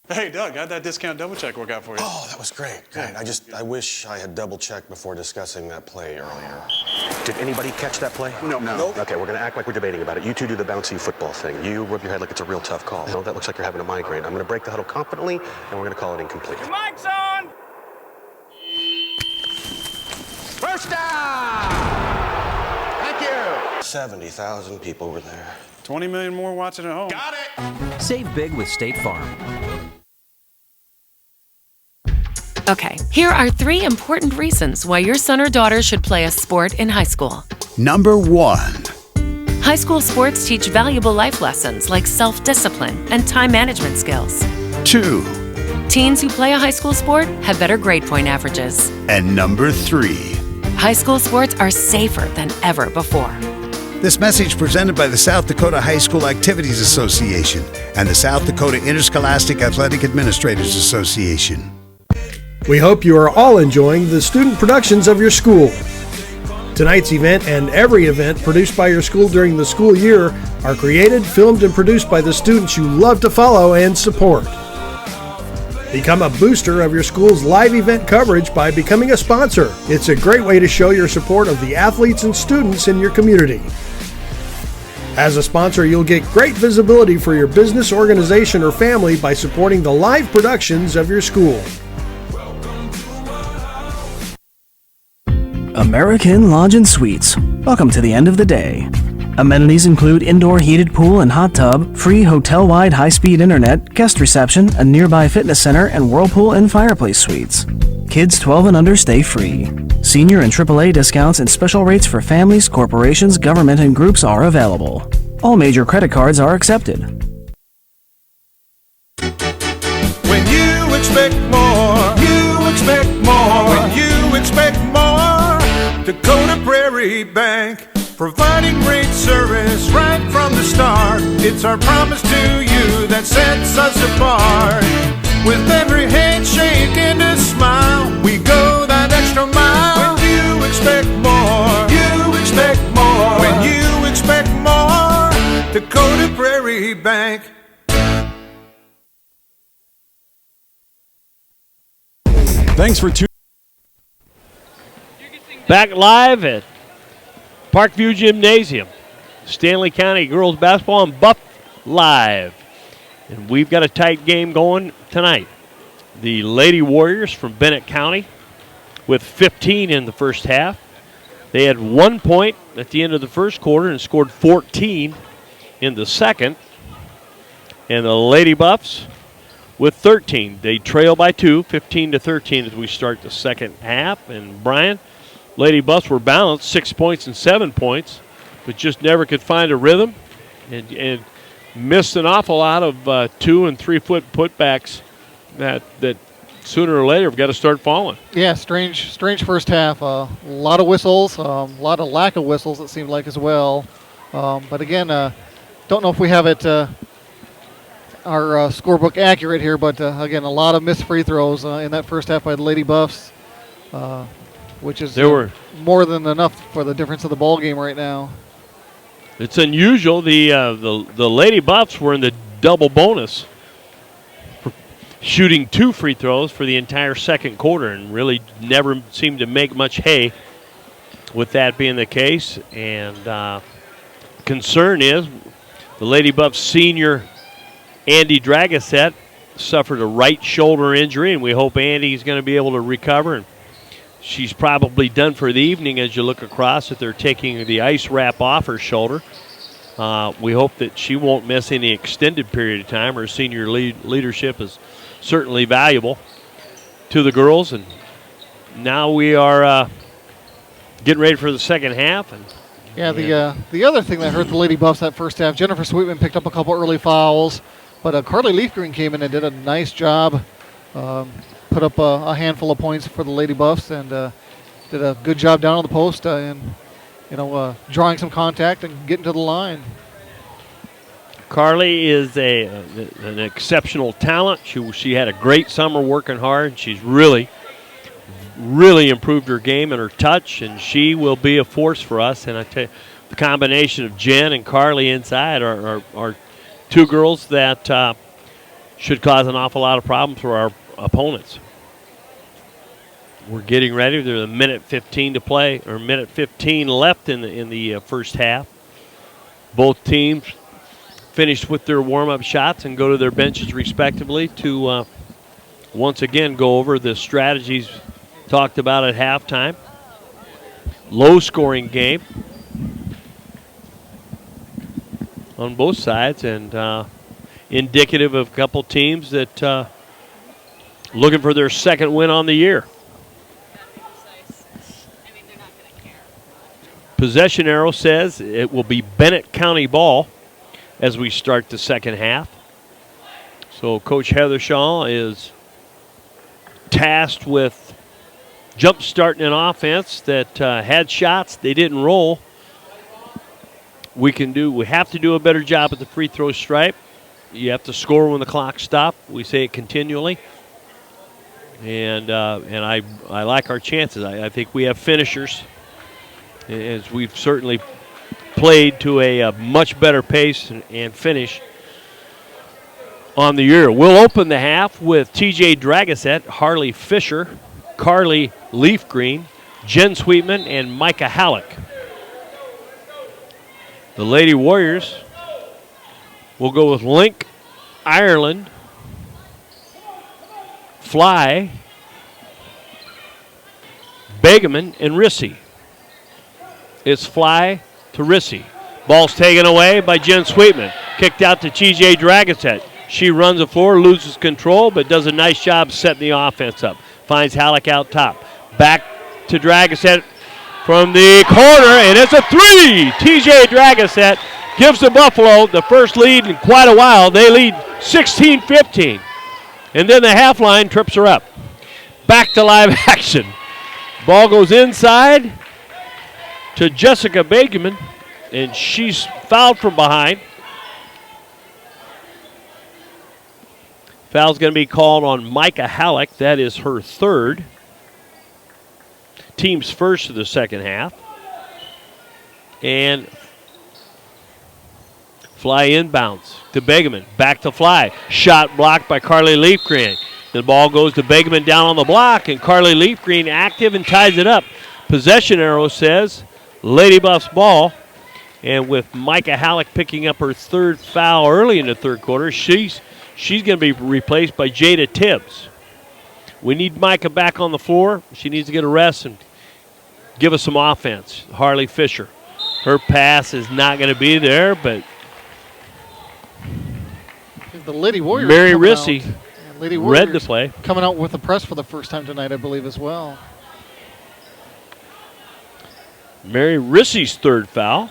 Hey, Doug, how'd that discount double check work out for you? Oh, that was great. Great. I wish I had double checked before discussing that play earlier. Did anybody catch that play? No. Nope. Okay, we're going to act like we're debating about it. You two do the bouncy football thing. You rub your head like it's a real tough call. No, that looks like you're having a migraine. I'm going to break the huddle confidently, and we're going to call it incomplete. Your mic's on! First down! Thank you! 70,000 people were there. 20 million more watching at home. Got it! Save big with State Farm. Okay, here are 3 important reasons why your son or daughter should play a sport in high school. Number 1. High school sports teach valuable life lessons like self-discipline and time management skills. 2. Teens who play a high school sport have better grade point averages. And number 3. High school sports are safer than ever before. This message presented by the South Dakota High School Activities Association and the South Dakota Interscholastic Athletic Administrators Association. We hope you are all enjoying the student productions of your school. Tonight's event and every event produced by your school during the school year are created, filmed, and produced by the students you love to follow and support. Become a booster of your school's live event coverage by becoming a sponsor. It's a great way to show your support of the athletes and students in your community. As a sponsor, you'll get great visibility for your business, organization, or family by supporting the live productions of your school. American Lodge and Suites. Welcome to the end of the day. Amenities include indoor heated pool and hot tub, free hotel-wide high-speed internet, guest reception, a nearby fitness center, and whirlpool and fireplace suites. Kids 12 and under stay free. Senior and AAA discounts and special rates for families, corporations, government, and groups are available. All major credit cards are accepted. When you expect more, you expect more. When you expect more, Dakota Prairie Bank, providing great service right from the start. It's our promise to you that sets us apart. With every handshake and a smile, we go that extra mile. When you expect more, you expect more. When you expect more, Dakota Prairie Bank. Thanks for tuning. Back live at Parkview Gymnasium. Stanley County girls basketball and Buff live. And we've got a tight game going tonight. The Lady Warriors from Bennett County with 15 in the first half. They had 1 point at the end of the first quarter and scored 14 in the second. And the Lady Buffs with 13. They trail by 2, 15-13 as we start the second half. And Brian, Lady Buffs were balanced, 6 points and 7 points, but just never could find a rhythm and missed an awful lot of 2 and 3 foot putbacks that sooner or later have got to start falling. Yeah, strange first half. A lot of whistles, a lot of lack of whistles it seemed like as well. But again, don't know if we have it our scorebook accurate here, but again, a lot of missed free throws in that first half by the Lady Buffs, which is more than enough for the difference of the ball game right now. It's unusual. The Lady Buffs were in the double bonus, shooting 2 free throws for the entire second quarter, and really never seemed to make much hay with that being the case. And concern is the Lady Buffs senior Andy Dragasset suffered a right shoulder injury, and we hope Andy's going to be able to recover. And she's probably done for the evening as you look across that they're taking the ice wrap off her shoulder. We hope that she won't miss any extended period of time. Her senior leadership is certainly valuable to the girls. And now we are getting ready for the second half. And the other thing that hurt the Lady Buffs that first half, Jennifer Sweetman picked up a couple early fouls, but Carly Leafgreen came in and did a nice job. Put up a handful of points for the Lady Buffs and did a good job down on the post and drawing some contact and getting to the line. Carly is an exceptional talent. She had a great summer working hard. She's really improved her game and her touch, and she will be a force for us. And I tell you, the combination of Jen and Carly inside are two girls that should cause an awful lot of problems for our opponents. We're getting ready. There's a minute 15 to play, or minute 15 left in the first half. Both teams finished with their warm-up shots and go to their benches respectively to once again go over the strategies talked about at halftime. Low-scoring game on both sides, and indicative of a couple teams that looking for their second win on the year. Possession arrow says it will be Bennett County ball as we start the second half. So Coach Heathershaw is tasked with jump-starting an offense that had shots. They didn't roll. We have to do a better job at the free throw stripe. You have to score when the clock stops. We say it continually. And I like our chances. I think we have finishers, as we've certainly played to a much better pace and finish on the year. We'll open the half with TJ Dragoset, Harley Fisher, Carly Leafgreen, Jen Sweetman, and Micah Halleck. The Lady Warriors will go with Link, Ireland, Fly, Begeman, and Rissy. It's Fly to Rissy. Ball's taken away by Jen Sweetman. Kicked out to TJ Dragoset. She runs the floor, loses control, but does a nice job setting the offense up. Finds Halleck out top. Back to Dragoset from the corner, and it's a three! TJ Dragoset gives the Buffalo the first lead in quite a while. They lead 16-15. And then the half line trips her up. Back to live action. Ball goes inside to Jessica Begeman, and she's fouled from behind. Foul's going to be called on Micah Halleck. That is her third. Team's first of the second half. And Fly inbounds to Begeman. Back to Fly. Shot blocked by Carly Leafgreen. The ball goes to Begeman down on the block, and Carly Leafgreen active and ties it up. Possession arrow says Lady Buffs ball. And with Micah Halleck picking up her third foul early in the third quarter, she's going to be replaced by Jada Tibbs. We need Micah back on the floor. She needs to get a rest and give us some offense. Harley Fisher. Her pass is not going to be there, but the Lady Warriors Mary Rissy read the play. Coming out with the press for the first time tonight, I believe, as well. Mary Rissy's third foul.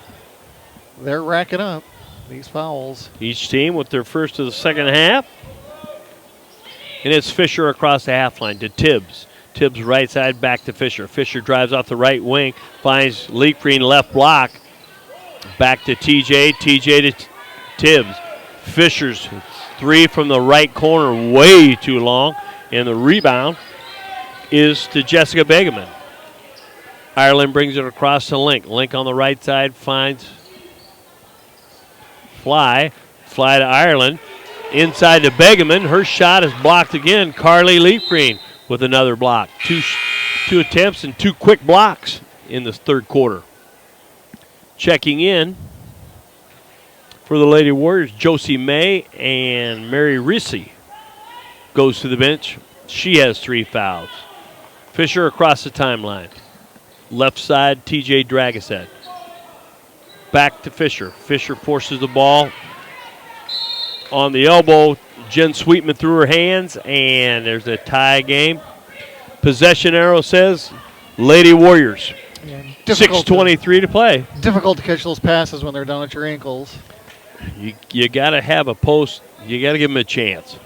They're racking up these fouls. Each team with their first of the second half. And it's Fisher across the half line to Tibbs. Tibbs right side back to Fisher. Fisher drives off the right wing, finds Leafgreen left block. Back to TJ. TJ to Tibbs. Fisher's three from the right corner, way too long. And the rebound is to Jessica Begeman. Ireland brings it across to Link. Link on the right side finds Fly. Fly to Ireland. Inside to Begeman. Her shot is blocked again. Carly Leafgreen with another block. Two attempts and two quick blocks in the third quarter. Checking in for the Lady Warriors, Josie May and Mary Rissy goes to the bench. She has 3 fouls. Fisher across the timeline. Left side, TJ Dragoset. Back to Fisher. Fisher forces the ball on the elbow. Jen Sweetman through her hands, and there's a tie game. Possession arrow says Lady Warriors. Yeah, 6:23 to play. Difficult to catch those passes when they're down at your ankles. You got to have a post. You got to give them a chance.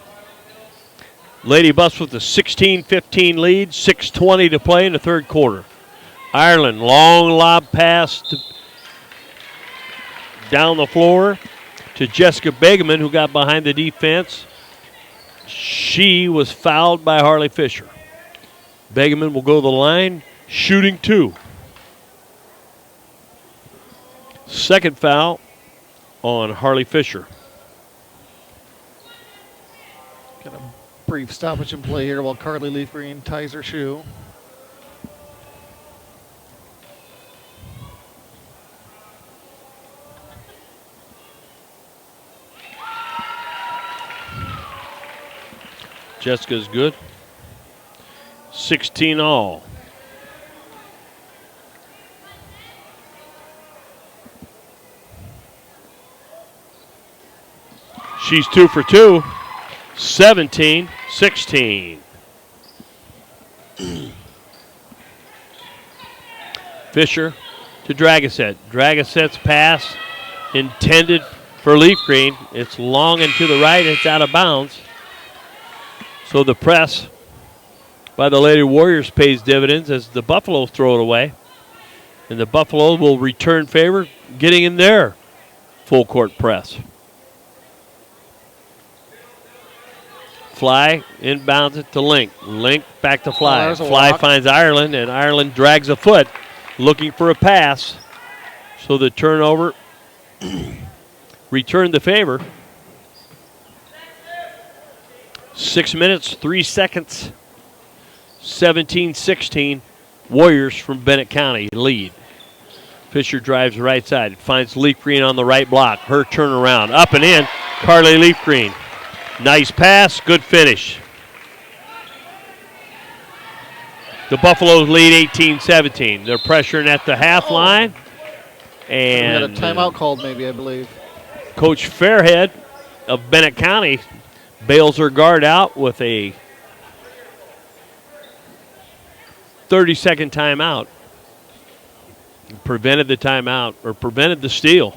Lady Buffs with a 16-15 lead. 6:20 to play in the third quarter. Ireland, long lob pass down the floor to Jessica Begeman, who got behind the defense. She was fouled by Harley Fisher. Begeman will go to the line, shooting 2. Second foul on Harley Fisher. Got a brief stoppage in play here while Carly Leafgreen ties her shoe. Jessica's good. 16 all. She's 2 for 2. 17-16. Fisher to Dragoset. Dragoset's pass intended for Leafgreen. It's long and to the right. It's out of bounds. So the press by the Lady Warriors pays dividends as the Buffaloes throw it away. And the Buffaloes will return favor, getting in their full court press. Fly inbounds it to Link. Link back to Fly. Fly finds Ireland, and Ireland drags a foot looking for a pass. So the turnover returned the favor. 6 minutes, 3 seconds, 17-16. Warriors from Bennett County lead. Fisher drives right side, finds Leaf Green on the right block. Her turnaround, up and in. Carly Leaf Green. Nice pass, good finish. The Buffaloes lead 18-17. They're pressuring at the half line. And we got a timeout called maybe, I believe. Coach Fairhead of Bennett County bails her guard out with a 30-second timeout. Prevented the timeout, or prevented the steal.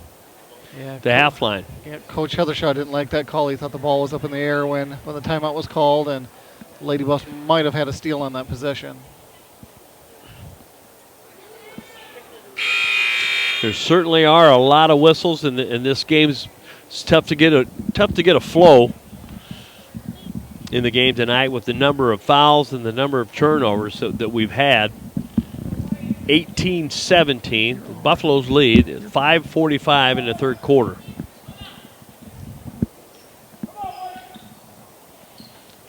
Yeah, the half line. Yeah, Coach Heathershaw didn't like that call. He thought the ball was up in the air when the timeout was called, and Lady Buffs might have had a steal on that possession. There certainly are a lot of whistles, and this game's it's tough to get a flow in the game tonight with the number of fouls and the number of turnovers that we've had. 18-17, the Buffaloes lead, 5:45 in the third quarter.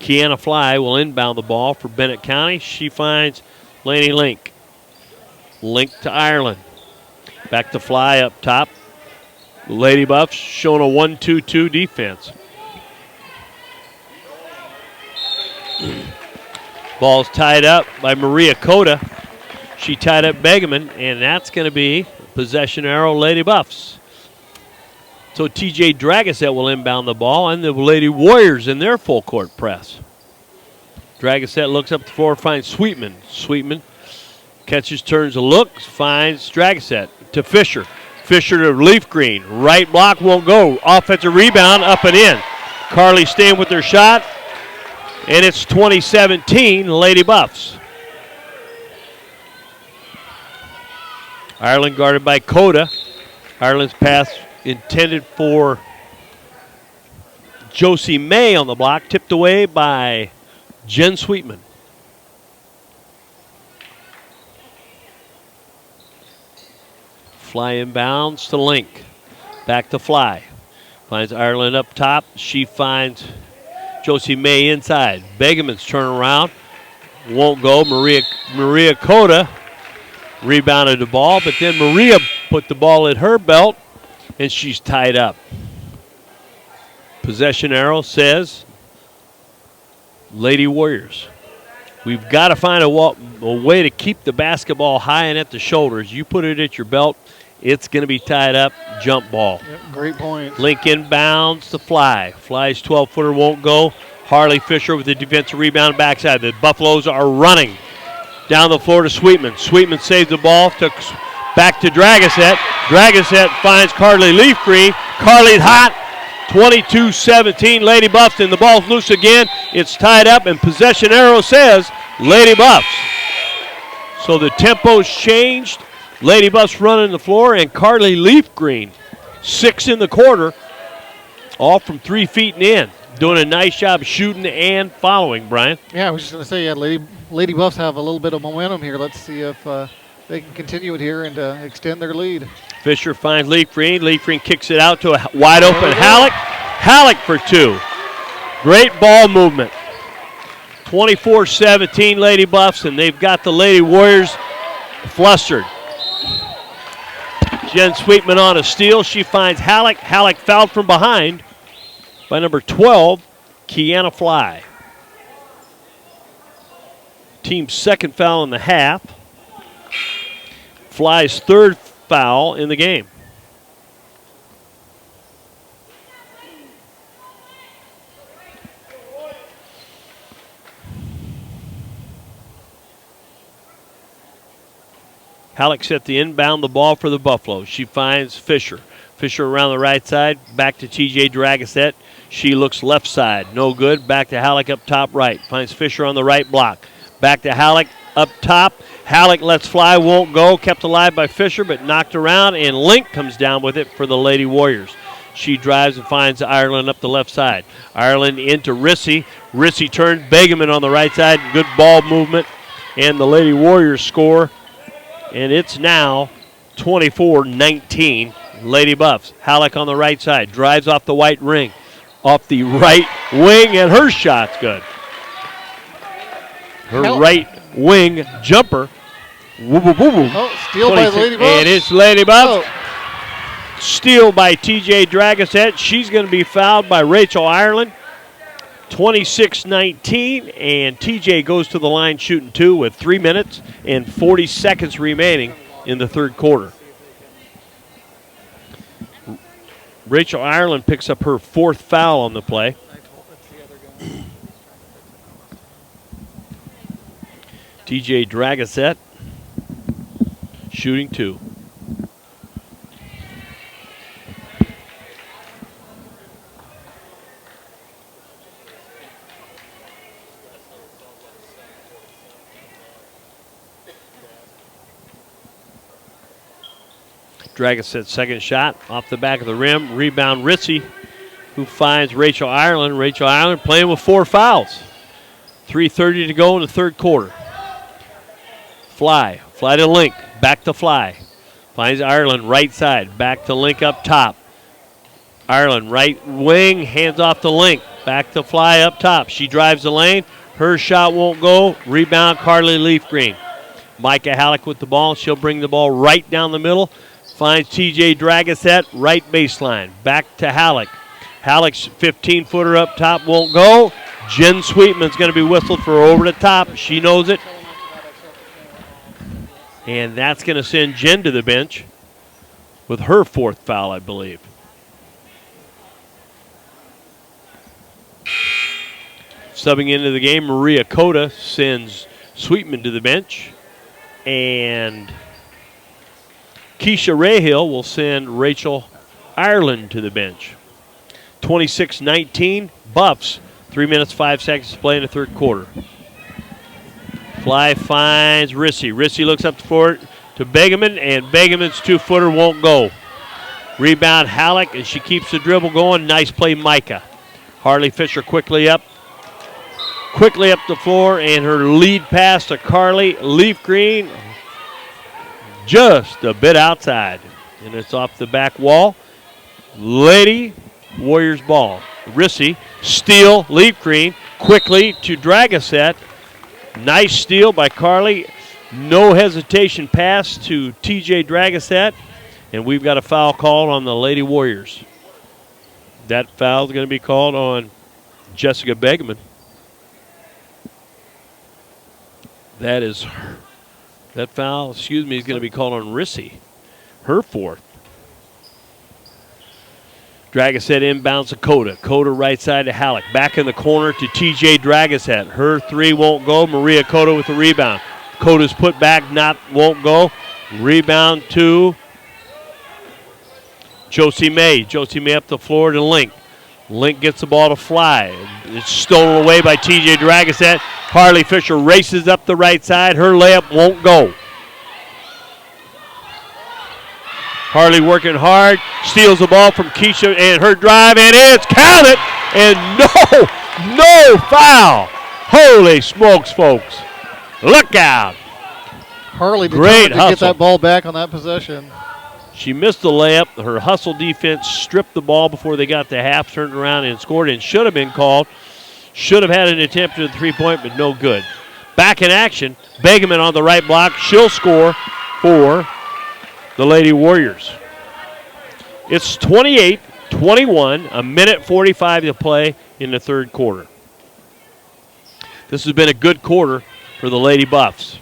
Kiana Fly will inbound the ball for Bennett County. She finds Laney Link. Link to Ireland. Back to Fly up top. Lady Buffs showing a 1-2-2 defense. Ball's tied up by Maria Cota. She tied up Begeman, and that's going to be possession arrow Lady Buffs. So TJ Dragoset will inbound the ball, and the Lady Warriors in their full court press. Dragoset looks up the floor, finds Sweetman. Sweetman catches, turns a look, finds Dragoset to Fisher. Fisher to Leaf Green. Right block won't go. Offensive rebound, up and in. Carly staying with her shot, and it's 20-17 Lady Buffs. Ireland guarded by Coda. Ireland's pass intended for Josie May on the block, tipped away by Jen Sweetman. Fly inbounds to Link. Back to Fly. Finds Ireland up top. She finds Josie May inside. Begeman's turnaround. Won't go. Maria Coda rebounded the ball, but then Maria put the ball at her belt, and she's tied up. Possession arrow says Lady Warriors. We've got to find a way to keep the basketball high and at the shoulders. You put it at your belt, it's going to be tied up. Jump ball. Yep, great point. Link inbounds to Fly. Fly's 12-footer won't go. Harley Fisher with the defensive rebound backside. The Buffaloes are running down the floor to Sweetman. Sweetman saves the ball, back to Dragoset. Dragoset finds Carly Leaf Green. Carly's hot. 22-17 Lady Buffs, and the ball's loose again. It's tied up, and possession arrow says Lady Buffs. So the tempo's changed. Lady Buffs running the floor, and Carly Leaf Green, 6 in the quarter, all from 3 feet and in. Doing a nice job shooting and following, Brian. Yeah, I was just going to say, yeah, Lady Buffs have a little bit of momentum here. Let's see if they can continue it here and extend their lead. Fisher finds Leaf Green. Leaf Green kicks it out to a wide open Halleck. Halleck for 2. Great ball movement. 24-17 Lady Buffs, and they've got the Lady Warriors flustered. Jen Sweetman on a steal. She finds Halleck. Halleck fouled from behind by number 12, Kiana Fly. Team's second foul in the half. Fly's third foul in the game. Halleck set the inbound the ball for the Buffaloes. She finds Fisher. Fisher around the right side, back to TJ Dragoset. She looks left side, no good. Back to Halleck up top right. Finds Fisher on the right block. Back to Halleck up top. Halleck lets Fly, won't go. Kept alive by Fisher, but knocked around, and Link comes down with it for the Lady Warriors. She drives and finds Ireland up the left side. Ireland into Rissy. Rissy turns. Begeman on the right side. Good ball movement, and the Lady Warriors score. And it's now 24-19 Lady Buffs. Halleck on the right side. Drives off the white ring. off the right wing, and her shot's good. Her right wing jumper. Woo, woo, woo, woo. Oh, steal by the Lady Buffs. And it's Lady Buffs. Steal by TJ Dragoset. She's going to be fouled by Rachel Ireland. 26-19, and TJ goes to the line shooting 2 with 3 minutes and 40 seconds remaining in the third quarter. Rachel Ireland picks up her 4th foul on the play. TJ Dragoset shooting 2. Dragoset's second shot off the back of the rim. Rebound Ritchie, who finds Rachel Ireland. Rachel Ireland playing with 4 fouls. 3:30 to go in the third quarter. Fly to Link, back to Fly. Finds Ireland right side, back to Link up top. Ireland right wing, hands off to Link, back to Fly up top. She drives the lane, her shot won't go. Rebound Carly Leafgreen. Micah Halleck with the ball, she'll bring the ball right down the middle. Finds TJ Dragoset, right baseline. Back to Halleck. Halleck's 15-footer up top won't go. Jen Sweetman's going to be whistled for over the top. She knows it. And that's going to send Jen to the bench with her 4th foul, I believe. Subbing into the game, Maria Cota sends Sweetman to the bench. And Keisha Rahill will send Rachel Ireland to the bench. 26-19, Buffs. 3 minutes, 5 seconds to play in the third quarter. Fly finds Rissy. Rissy looks up for it to Begeman, and Begeman's 2-footer won't go. Rebound Halleck, and she keeps the dribble going. Nice play, Micah. Harley Fisher quickly up the floor, and her lead pass to Carly Leafgreen. Just a bit outside, and it's off the back wall. Lady Warriors ball. Rissy, steal, Leafgreen, quickly to Dragoset. Nice steal by Carly. No hesitation pass to TJ Dragoset, and we've got a foul called on the Lady Warriors. That foul is going to be called on Jessica Begeman. That foul, is going to be called on Rissy, her 4th. Dragoset inbounds to Cota. Cota right side to Halleck. Back in the corner to TJ Dragoset. Her 3 won't go. Maria Cota with the rebound. Cota's put back, won't go. Rebound to Josie May. Josie May up the floor to Link. Link gets the ball to Fly. It's stolen away by TJ Dragoset. Harley Fisher races up the right side. Her layup won't go. Harley working hard, steals the ball from Keisha, and her drive, and it's counted, and no foul. Holy smokes, folks. Look out. Harley determined to get that ball back on that possession. She missed the layup. Her hustle defense stripped the ball before they got to half, turned around and scored, and should have been called. Should have had an attempt at the 3-point, but no good. Back in action, Begeman on the right block. She'll score for the Lady Warriors. It's 28-21, a minute 45 to play in the third quarter. This has been a good quarter for the Lady Buffs.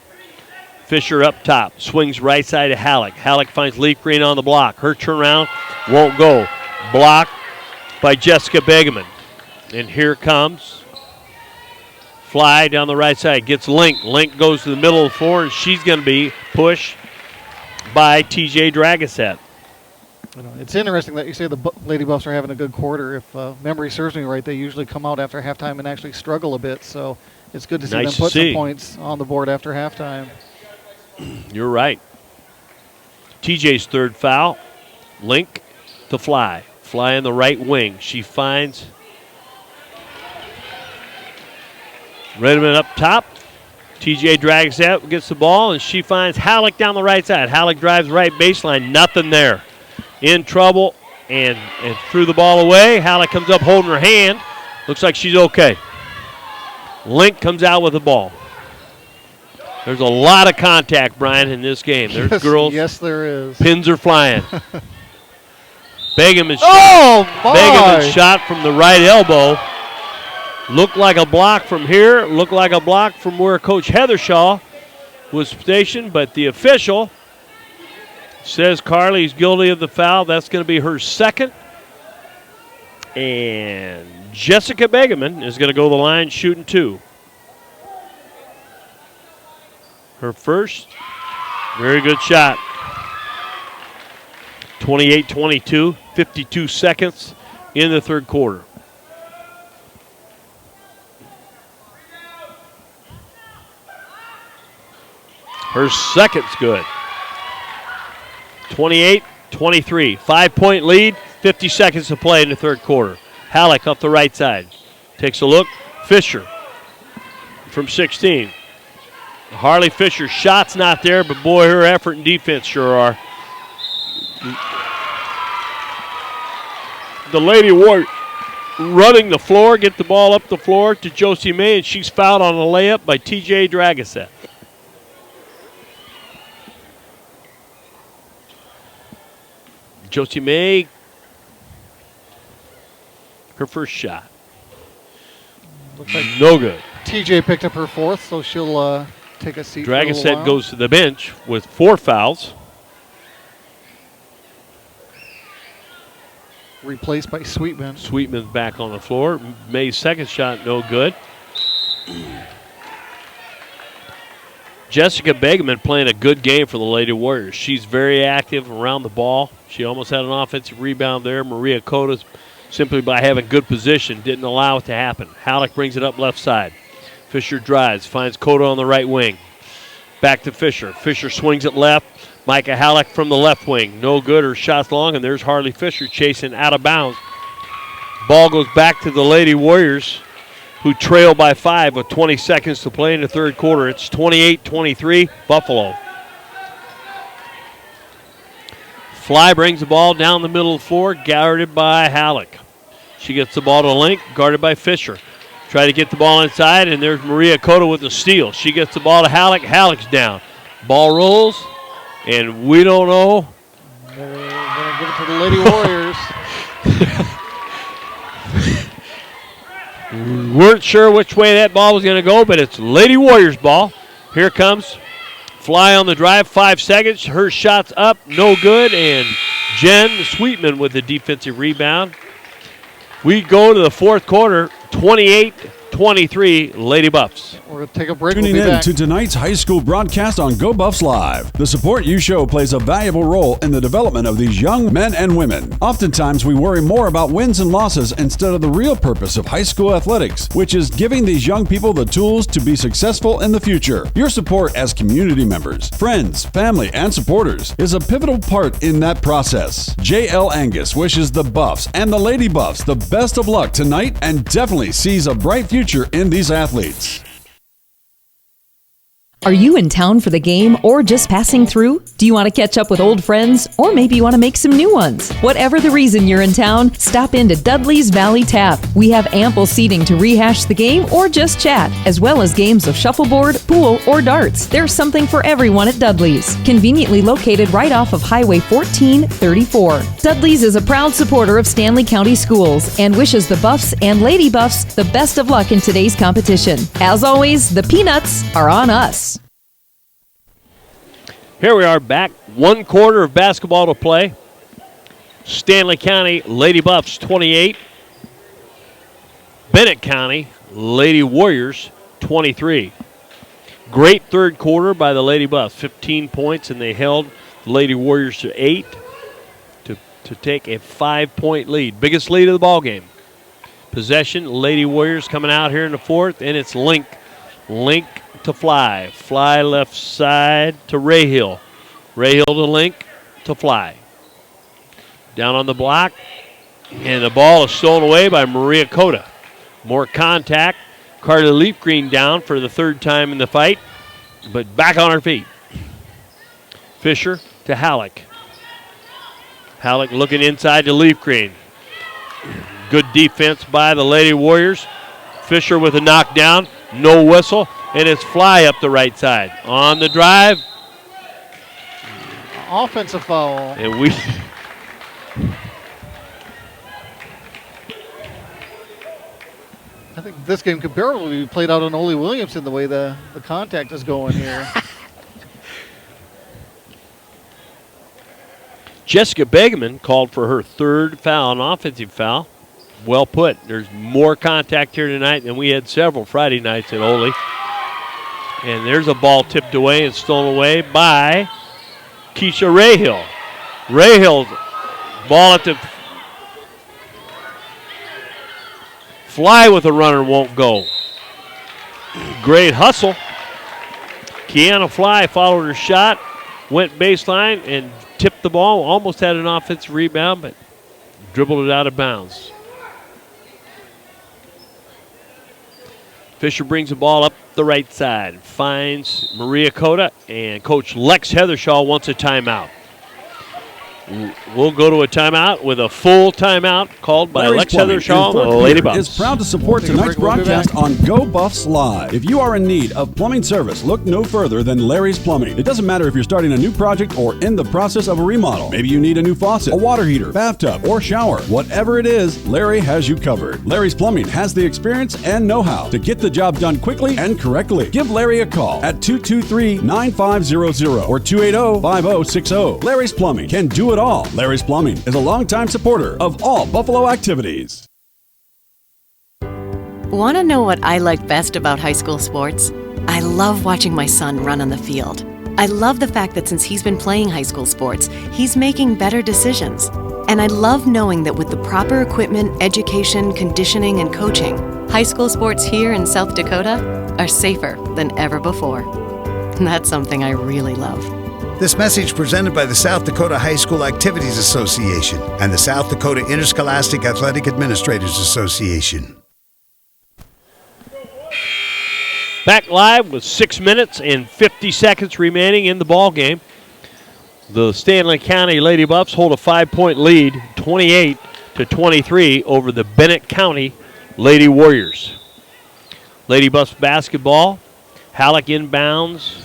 Fisher up top, swings right side to Halleck. Halleck finds Leafgreen on the block. Her turnaround won't go. Blocked by Jessica Begeman. And here comes Fly down the right side. Gets Link. Link goes to the middle of the floor, and she's going to be pushed by TJ Dragoset. It's interesting that you say the Lady Buffs are having a good quarter. If memory serves me right, they usually come out after halftime and actually struggle a bit. So it's good to see them put some points on the board after halftime. You're right. TJ's 3rd foul. Link to Fly. Fly in the right wing. She finds Redmond up top. TJ drags out, gets the ball, and she finds Halleck down the right side. Halleck drives right baseline. Nothing there. In trouble and threw the ball away. Halleck comes up holding her hand. Looks like she's okay. Link comes out with the ball. There's a lot of contact, Brian, in this game. There's girls. Yes, there is. Pins are flying. Begeman's shot from the right elbow. Looked like a block from here. Looked like a block from where Coach Heathershaw was stationed, but the official says Carly's guilty of the foul. That's going to be her second. And Jessica Begeman is going to go to the line shooting 2. Her first. Very good shot. 28-22, 52 seconds in the third quarter. Her second's good. 28-23, 5-point lead, 50 seconds to play in the third quarter. Halleck off the right side. Takes a look. Fisher from 16. Harley Fisher's shot's not there, but boy, her effort and defense sure are. The Lady Warriors running the floor, get the ball up the floor to Josie May, and she's fouled on a layup by TJ Dragaseth. Josie May, her first shot. Looks like no good. TJ picked up her fourth, so she'll take a seat. Dragaseth goes to the bench with 4 fouls. Replaced by Sweetman. Sweetman's back on the floor. May's second shot, no good. Jessica Begeman playing a good game for the Lady Warriors. She's very active around the ball. She almost had an offensive rebound there. Maria Cotas, simply by having good position, didn't allow it to happen. Halleck brings it up left side. Fisher drives, finds Cota on the right wing. Back to Fisher. Fisher swings it left. Micah Halleck from the left wing. No good. Her shot's long, and there's Harley Fisher chasing out of bounds. Ball goes back to the Lady Warriors, who trail by 5 with 20 seconds to play in the third quarter. It's 28-23, Buffalo. Fly brings the ball down the middle of the floor, guarded by Halleck. She gets the ball to Link, guarded by Fisher. Try to get the ball inside, and there's Maria Cota with the steal. She gets the ball to Halleck. Halleck's down. Ball rolls, and we don't know. They're going to give it to the Lady Warriors. We weren't sure which way that ball was going to go, but it's Lady Warriors ball. Here comes Fly on the drive, 5 seconds. Her shot's up, no good, and Jen Sweetman with the defensive rebound. We go to the fourth quarter, 28-23, Lady Buffs. We're going to take a break. Tuning in to tonight's high school broadcast on Go Buffs Live. The support you show plays a valuable role in the development of these young men and women. Oftentimes, we worry more about wins and losses instead of the real purpose of high school athletics, which is giving these young people the tools to be successful in the future. Your support as community members, friends, family, and supporters is a pivotal part in that process. J.L. Angus wishes the Buffs and the Lady Buffs the best of luck tonight and definitely sees a bright future in these athletes. Are you in town for the game or just passing through? Do you want to catch up with old friends? Or maybe you want to make some new ones? Whatever the reason you're in town, stop into Dudley's Valley Tap. We have ample seating to rehash the game or just chat, as well as games of shuffleboard, pool, or darts. There's something for everyone at Dudley's. Conveniently located right off of Highway 1434. Dudley's is a proud supporter of Stanley County Schools and wishes the Buffs and Lady Buffs the best of luck in today's competition. As always, the peanuts are on us. Here we are back, 1 quarter of basketball to play. Stanley County Lady Buffs 28. Bennett County Lady Warriors 23. Great third quarter by the Lady Buffs, 15 points, and they held the Lady Warriors to 8 to take a 5-point lead. Biggest lead of the ball game. Possession, Lady Warriors coming out here in the fourth, and it's Link. Link to Fly. Fly left side to Rahill. Rahill to Link to Fly. Down on the block, and the ball is stolen away by Maria Cota. More contact. Carter Leafgreen down for the third time in the fight, but back on her feet. Fisher to Halleck. Halleck looking inside to Leaf Green. Good defense by the Lady Warriors. Fisher with a knockdown, no whistle, and it's fly up the right side. On the drive. Offensive foul. And we... I think this game could barely be played out on Ole Williamson the way the contact is going here. Jessica Begeman called for her third foul, an offensive foul. Well put. There's more contact here tonight than we had several Friday nights at Ole. And there's a ball tipped away and stolen away by Keisha Rahill. Rahill's ball at the fly with a runner won't go. Great hustle. Kiana Fly followed her shot, went baseline and tipped the ball. Almost had an offensive rebound, but dribbled it out of bounds. Fisher brings the ball up the right side, finds Maria Cota, and Coach Lex Heathershaw wants a timeout. We'll go to a timeout with a full timeout called by Lex Heathershaw, the Lady Buffs. Is proud to support tonight's broadcast on Go Buffs Live. If you are in need of plumbing service, look no further than Larry's Plumbing. It doesn't matter if you're starting a new project or in the process of a remodel. Maybe you need a new faucet, a water heater, bathtub, or shower. Whatever it is, Larry has you covered. Larry's Plumbing has the experience and know-how to get the job done quickly and correctly. Give Larry a call at 223-9500 or 280-5060. Larry's Plumbing can do it all. Larry's Plumbing is a longtime supporter of all Buffalo activities. Want to know what I like best about high school sports? I love watching my son run on the field. I love the fact that since he's been playing high school sports, he's making better decisions. And I love knowing that with the proper equipment, education, conditioning, and coaching, high school sports here in South Dakota are safer than ever before. That's something I really love. This message presented by the South Dakota High School Activities Association and the South Dakota Interscholastic Athletic Administrators Association. Back live with 6 minutes and 50 seconds remaining in the ball game. The Stanley County Lady Buffs hold a 5-point lead, 28-23 over the Bennett County Lady Warriors. Lady Buffs basketball. Halleck inbounds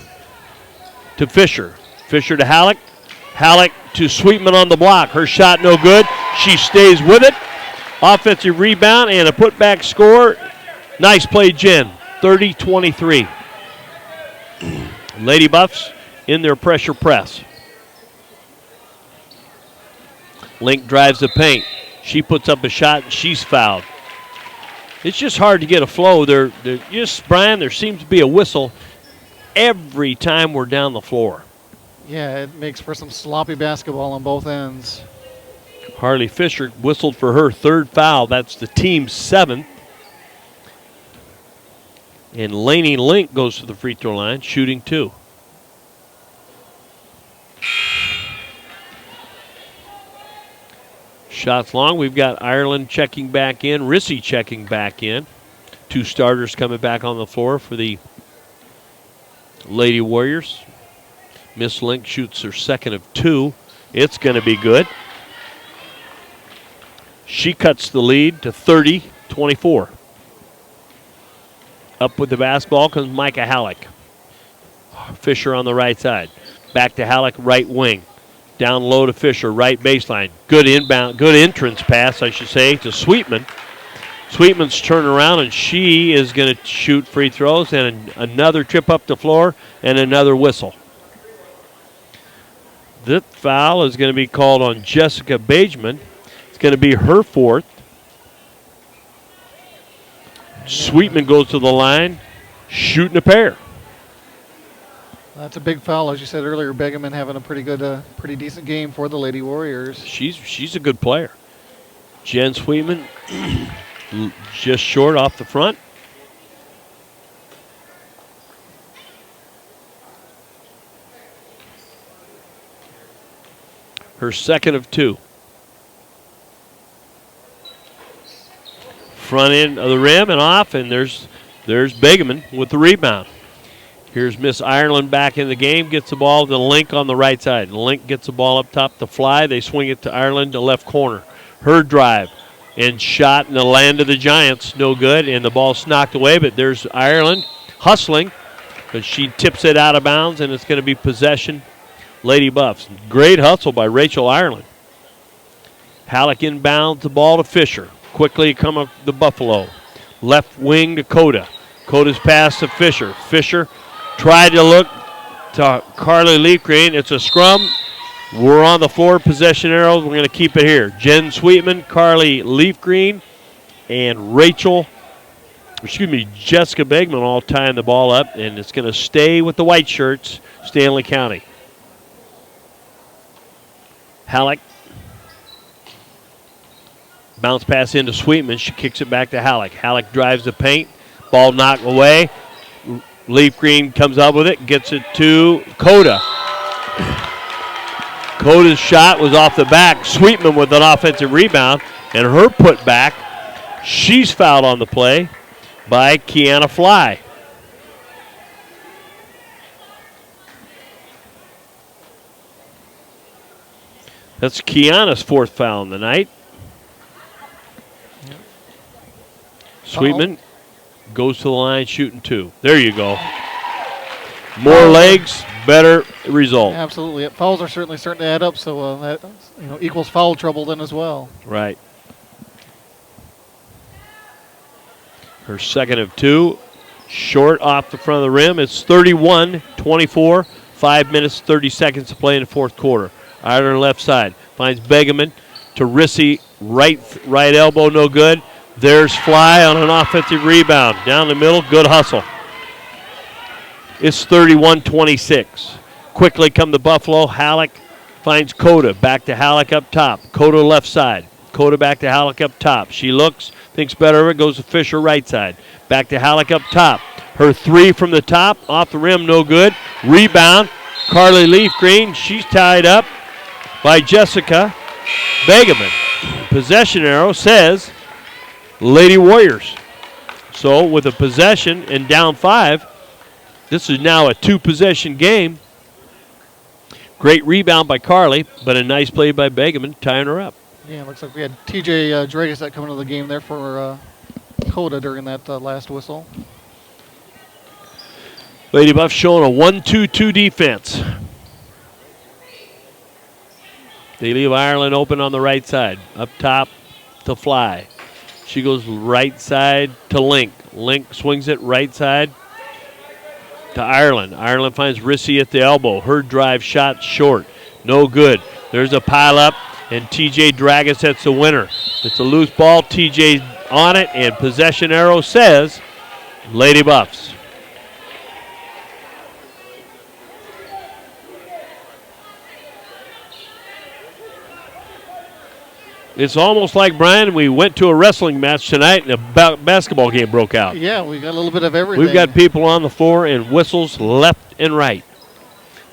to Fisher. Fisher to Halleck. Halleck to Sweetman on the block. Her shot no good. She stays with it. Offensive rebound and a putback score. Nice play, Jen. 30-23. Lady Buffs in their pressure press. Link drives the paint. She puts up a shot and she's fouled. It's just hard to get a flow. Brian, there seems to be a whistle every time we're down the floor. Yeah, it makes for some sloppy basketball on both ends. Harley Fisher whistled for her third foul. That's the team's 7th. And Laney Link goes to the free throw line, shooting 2. Shots long. We've got Ireland checking back in, Rissy checking back in. 2 starters coming back on the floor for the Lady Warriors. Miss Link shoots her second of 2. It's going to be good. She cuts the lead to 30-24. Up with the basketball comes Micah Halleck. Fisher on the right side. Back to Halleck, right wing. Down low to Fisher, right baseline. Good inbound, good entrance pass, I should say, to Sweetman. Sweetman's turning around, and she is going to shoot free throws, and another trip up the floor, and another whistle. This foul is going to be called on Jessica Bageman. It's going to be her 4th. Sweetman goes to the line, shooting a pair. That's a big foul, as you said earlier. Begeman having a pretty decent game for the Lady Warriors. She's a good player. Jen Sweetman just short off the front. Her second of 2. Front end of the rim and off, and there's Begeman with the rebound. Here's Miss Ireland back in the game, gets the ball to Link on the right side. Link gets the ball up top to Fly. They swing it to Ireland to left corner. Her drive and shot in the land of the Giants, no good, and the ball's knocked away, but there's Ireland hustling, but she tips it out of bounds, and it's going to be possession Lady Buffs. Great hustle by Rachel Ireland. Halleck inbounds the ball to Fisher. Quickly come up the Buffalo. Left wing to Coda. Coda's pass to Fisher. Fisher tried to look to Carly Leafgreen. It's a scrum. We're on the floor. Possession arrows. We're going to keep it here. Jen Sweetman, Carly Leafgreen, and Jessica Begman all tying the ball up, and it's going to stay with the white shirts, Stanley County. Halleck. Bounce pass into Sweetman. She kicks it back to Halleck. Halleck drives the paint. Ball knocked away. Leaf Green comes up with it, gets it to Coda. Coda's shot was off the back. Sweetman with an offensive rebound, and her put back. She's fouled on the play by Kiana Fly. That's Kiana's fourth foul in the night. Sweetman goes to the line shooting 2. There you go. More legs, better result. Absolutely. Fouls are certainly starting to add up, so that equals foul trouble then as well. Right. Her second of 2. Short off the front of the rim. It's 31-24. 5 minutes, 30 seconds to play in the fourth quarter. Ireland left side. Finds Begeman to Rissy. Right elbow, no good. There's Fly on an offensive rebound. Down the middle, good hustle. It's 31-26. Quickly come the Buffalo. Halleck finds Coda. Back to Halleck up top. Coda left side. Coda back to Halleck up top. She looks, thinks better of it, goes to Fisher right side. Back to Halleck up top. Her 3 from the top, off the rim, no good. Rebound, Carly Leafgreen. She's tied up by Jessica Begeman. Possession arrow says Lady Warriors. So with a possession and down 5, this is now a 2-possession game. Great rebound by Carly, but a nice play by Begeman tying her up. Yeah, it looks like we had TJ Dragisette coming into the game there for Coda during that last whistle. Lady Buffs showing a 1-2-2 defense. They leave Ireland open on the right side. Up top to Fly. She goes right side to Link. Link swings it right side to Ireland. Ireland finds Rissy at the elbow. Her drive shot short. No good. There's a pile up, and TJ Dragisette's the winner. It's a loose ball. TJ on it, and possession arrow says Lady Buffs. It's almost like, Brian, we went to a wrestling match tonight and a basketball game broke out. Yeah, we got a little bit of everything. We've got people on the floor and whistles left and right.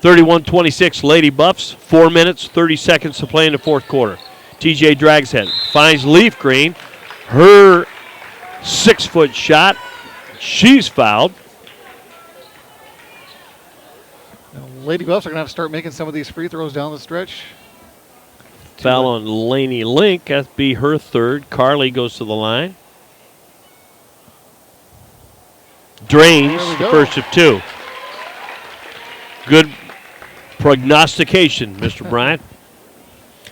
31-26 Lady Buffs. 4 minutes, 30 seconds to play in the fourth quarter. TJ Dragshead finds Leafgreen. Her 6-foot shot. She's fouled. Now, Lady Buffs are going to have to start making some of these free throws down the stretch. Foul on Laney Link. That'd be her third. Carly goes to the line. Drains the first of 2. Good prognostication, Mr. Bryant.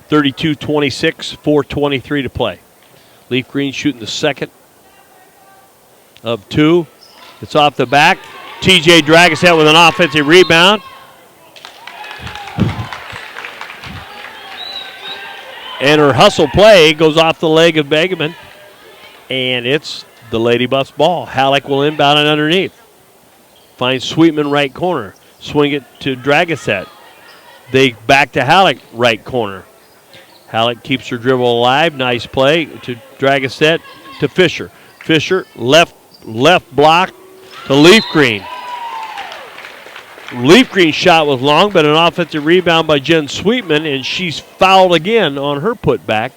32-26, 4:23 to play. Leaf Green shooting the second of 2. It's off the back. TJ Dragisette with an offensive rebound. And her hustle play goes off the leg of Begeman. And it's the Lady Buffs ball. Halleck will inbound it underneath. Finds Sweetman right corner. Swing it to Dragisette. They back to Halleck right corner. Halleck keeps her dribble alive. Nice play to Dragisette to Fisher. Fisher left block to Leaf Green. Leaf Green shot was long, but an offensive rebound by Jen Sweetman, and she's fouled again on her putback.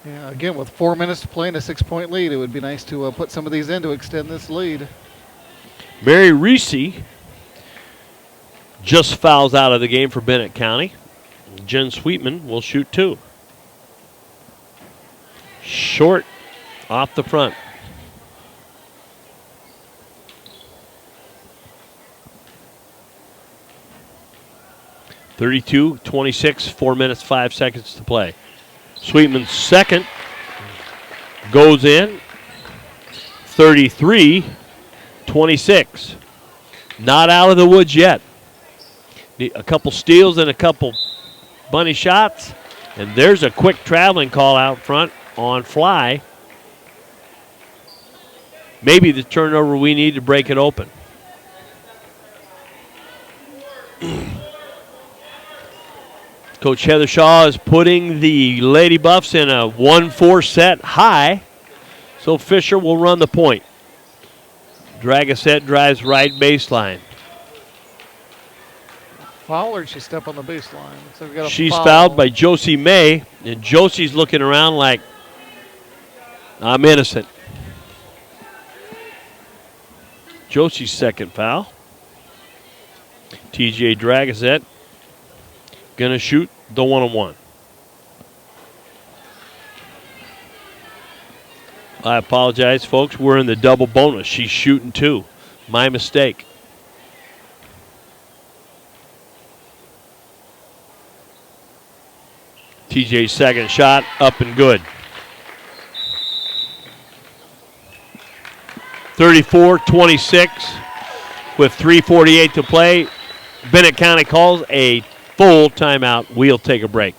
Yeah, again, with 4 minutes to play and a 6-point lead, it would be nice to put some of these in to extend this lead. Mary Reese just fouls out of the game for Bennett County. Jen Sweetman will shoot 2. Short off the front. (32-26), 4 minutes, 5 seconds to play. Sweetman's second goes in. 33-26. Not out of the woods yet. A couple steals and a couple bunny shots. And there's a quick traveling call out front on Fly. Maybe the turnover we need to break it open. Coach Heather Shaw is putting the Lady Buffs in a 1-4 set high. So Fisher will run the point. Dragasette drives right baseline. Foul, or did she step on the baseline? So we got a She's foul. fouled by Josie May, and Josie's looking around like, I'm innocent. Josie's second foul. TJ Dragasette gonna shoot the 1-on-1. I apologize, folks. We're in the double bonus. She's shooting 2. My mistake. TJ's second shot up and good. 34-26 with 3:48 to play. Bennett County calls a full timeout. We'll take a break.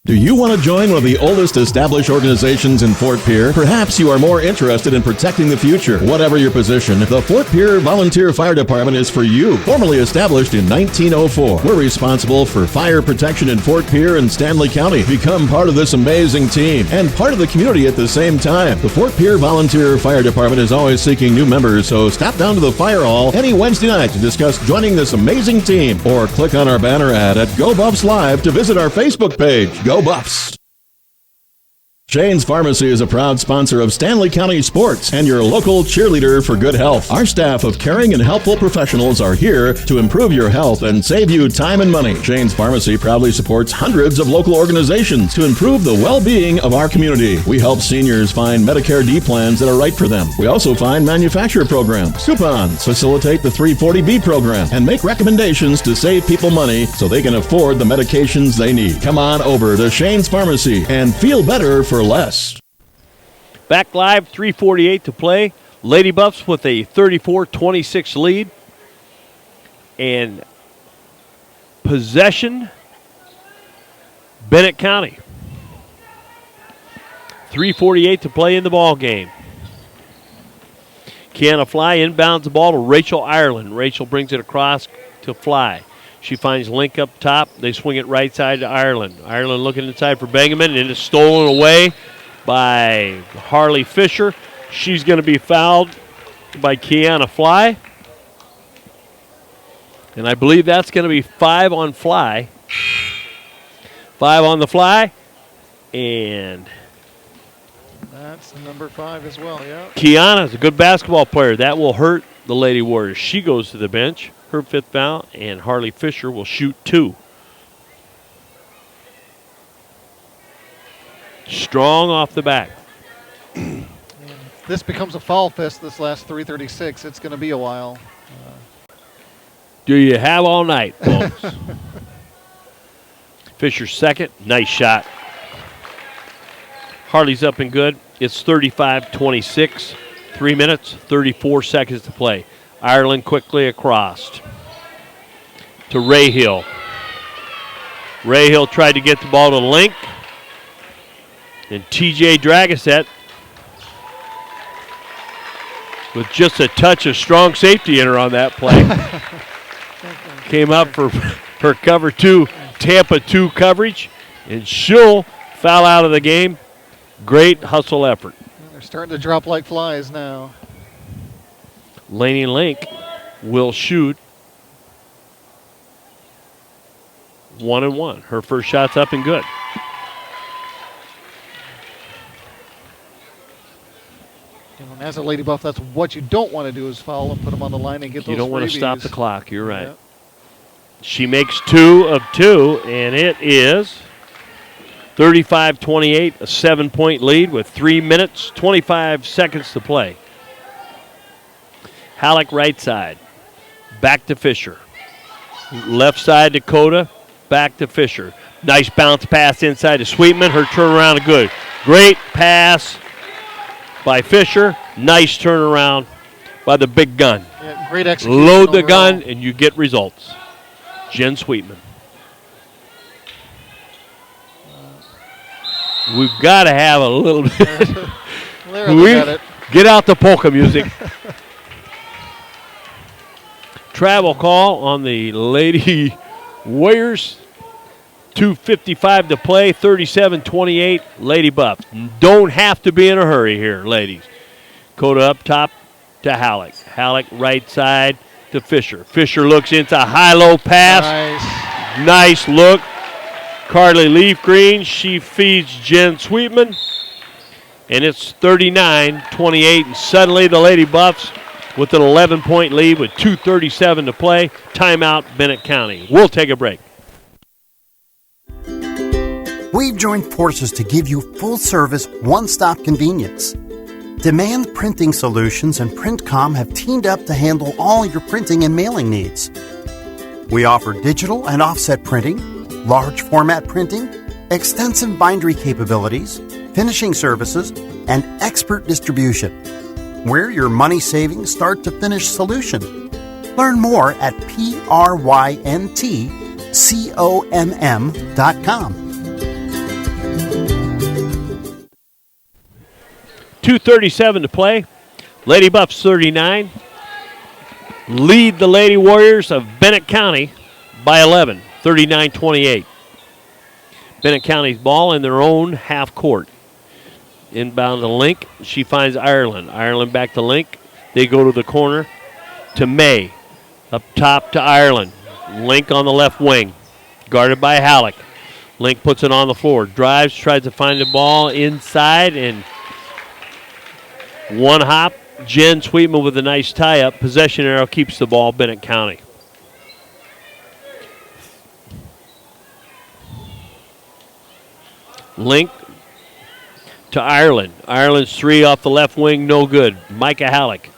Do you want to join one of the oldest established organizations in Fort Pierre? Perhaps you are more interested in protecting the future. Whatever your position, the Fort Pierre Volunteer Fire Department is for you. Formally established in 1904, we're responsible for fire protection in Fort Pierre and Stanley County. Become part of this amazing team and part of the community at the same time. The Fort Pierre Volunteer Fire Department is always seeking new members, so stop down to the fire hall any Wednesday night to discuss joining this amazing team, or click on our banner ad at Go Buffs Live to visit our Facebook page. Go Buffs! Shane's Pharmacy is a proud sponsor of Stanley County Sports and your local cheerleader for good health. Our staff of caring and helpful professionals are here to improve your health and save you time and money. Shane's Pharmacy proudly supports hundreds of local organizations to improve the well-being of our community. We help seniors find Medicare D plans that are right for them. We also find manufacturer programs, coupons, facilitate the 340B program, and make recommendations to save people money so they can afford the medications they need. Come on over to Shane's Pharmacy and feel better for less. Back live, 3:48 to play. Lady Buffs with a 34-26 lead. And possession, Bennett County. 3:48 to play in the ball game. Kiana Fly inbounds the ball to Rachel Ireland. Rachel brings it across to Fly. She finds Link up top. They swing it right side to Ireland. Ireland looking inside for Benjamin, and it's stolen away by Harley Fisher. She's going to be fouled by Kiana Fly. And I believe that's going to be 5 on Fly. 5 on the Fly. And that's number 5 as well, yeah. Kiana's a good basketball player. That will hurt the Lady Warriors. She goes to the bench. Her 5th foul, and Harley Fisher will shoot 2. Strong off the back. This becomes a foul fest this last 3:36. It's going to be a while. Do you have all night, folks? Fisher's second. Nice shot. Harley's up and good. It's 35-26. 3 minutes, 34 seconds to play. Ireland quickly across to Rayhill. Rayhill tried to get the ball to Link. And TJ Dragasette with just a touch of strong safety in her on that play. Came up for her cover 2, Tampa 2 coverage, and she'll foul out of the game. Great hustle effort. They're starting to drop like flies now. Laney Link will shoot 1-and-1. Her first shot's up and good. And as a Lady Buff, that's what you don't want to do is foul and put them on the line and get those You don't want to stop freebies. the clock. You're right. Yeah. She makes 2 of 2, and it is 35-28, a 7-point lead with 3 minutes, 25 seconds to play. Halleck right side, back to Fisher. Left side, Dakota, back to Fisher. Nice bounce pass inside to Sweetman. Her turnaround is good. Great pass by Fisher. Nice turnaround by the big gun. Yeah, great execution. Load the overall. gun, and you get results. Jen Sweetman. We've got to have a little bit. Get out the polka music. Travel call on the Lady Warriors. 2:55 to play, 37-28, Lady Buff. Don't have to be in a hurry here, ladies. Coda up top to Halleck. Halleck right side to Fisher. Fisher looks into a high-low pass. Nice look. Carly Leaf Green, she feeds Jen Sweetman. And it's 39-28, and suddenly the Lady Buffs with an 11-point lead with 2:37 to play. Timeout, Bennett County. We'll take a break. We've joined forces to give you full-service, one-stop convenience. Demand Printing Solutions and Printcom have teamed up to handle all your printing and mailing needs. We offer digital and offset printing, large format printing, extensive bindery capabilities, finishing services, and expert distribution. We're your money saving start to finish solution. Learn more at PRYNTCOMM.com. 2:37 to play. Lady Buffs 39. Lead the Lady Warriors of Bennett County by 11, 39-28. Bennett County's ball in their own half court. Inbound to Link. She finds Ireland. Ireland back to Link. They go to the corner to May. Up top to Ireland. Link on the left wing. Guarded by Halleck. Link puts it on the floor. Drives, tries to find the ball inside, and one hop. Jen Sweetman with a nice tie-up. Possession arrow keeps the ball, Bennett County. Link to Ireland. Ireland's 3 off the left wing, no good. Micah Halleck.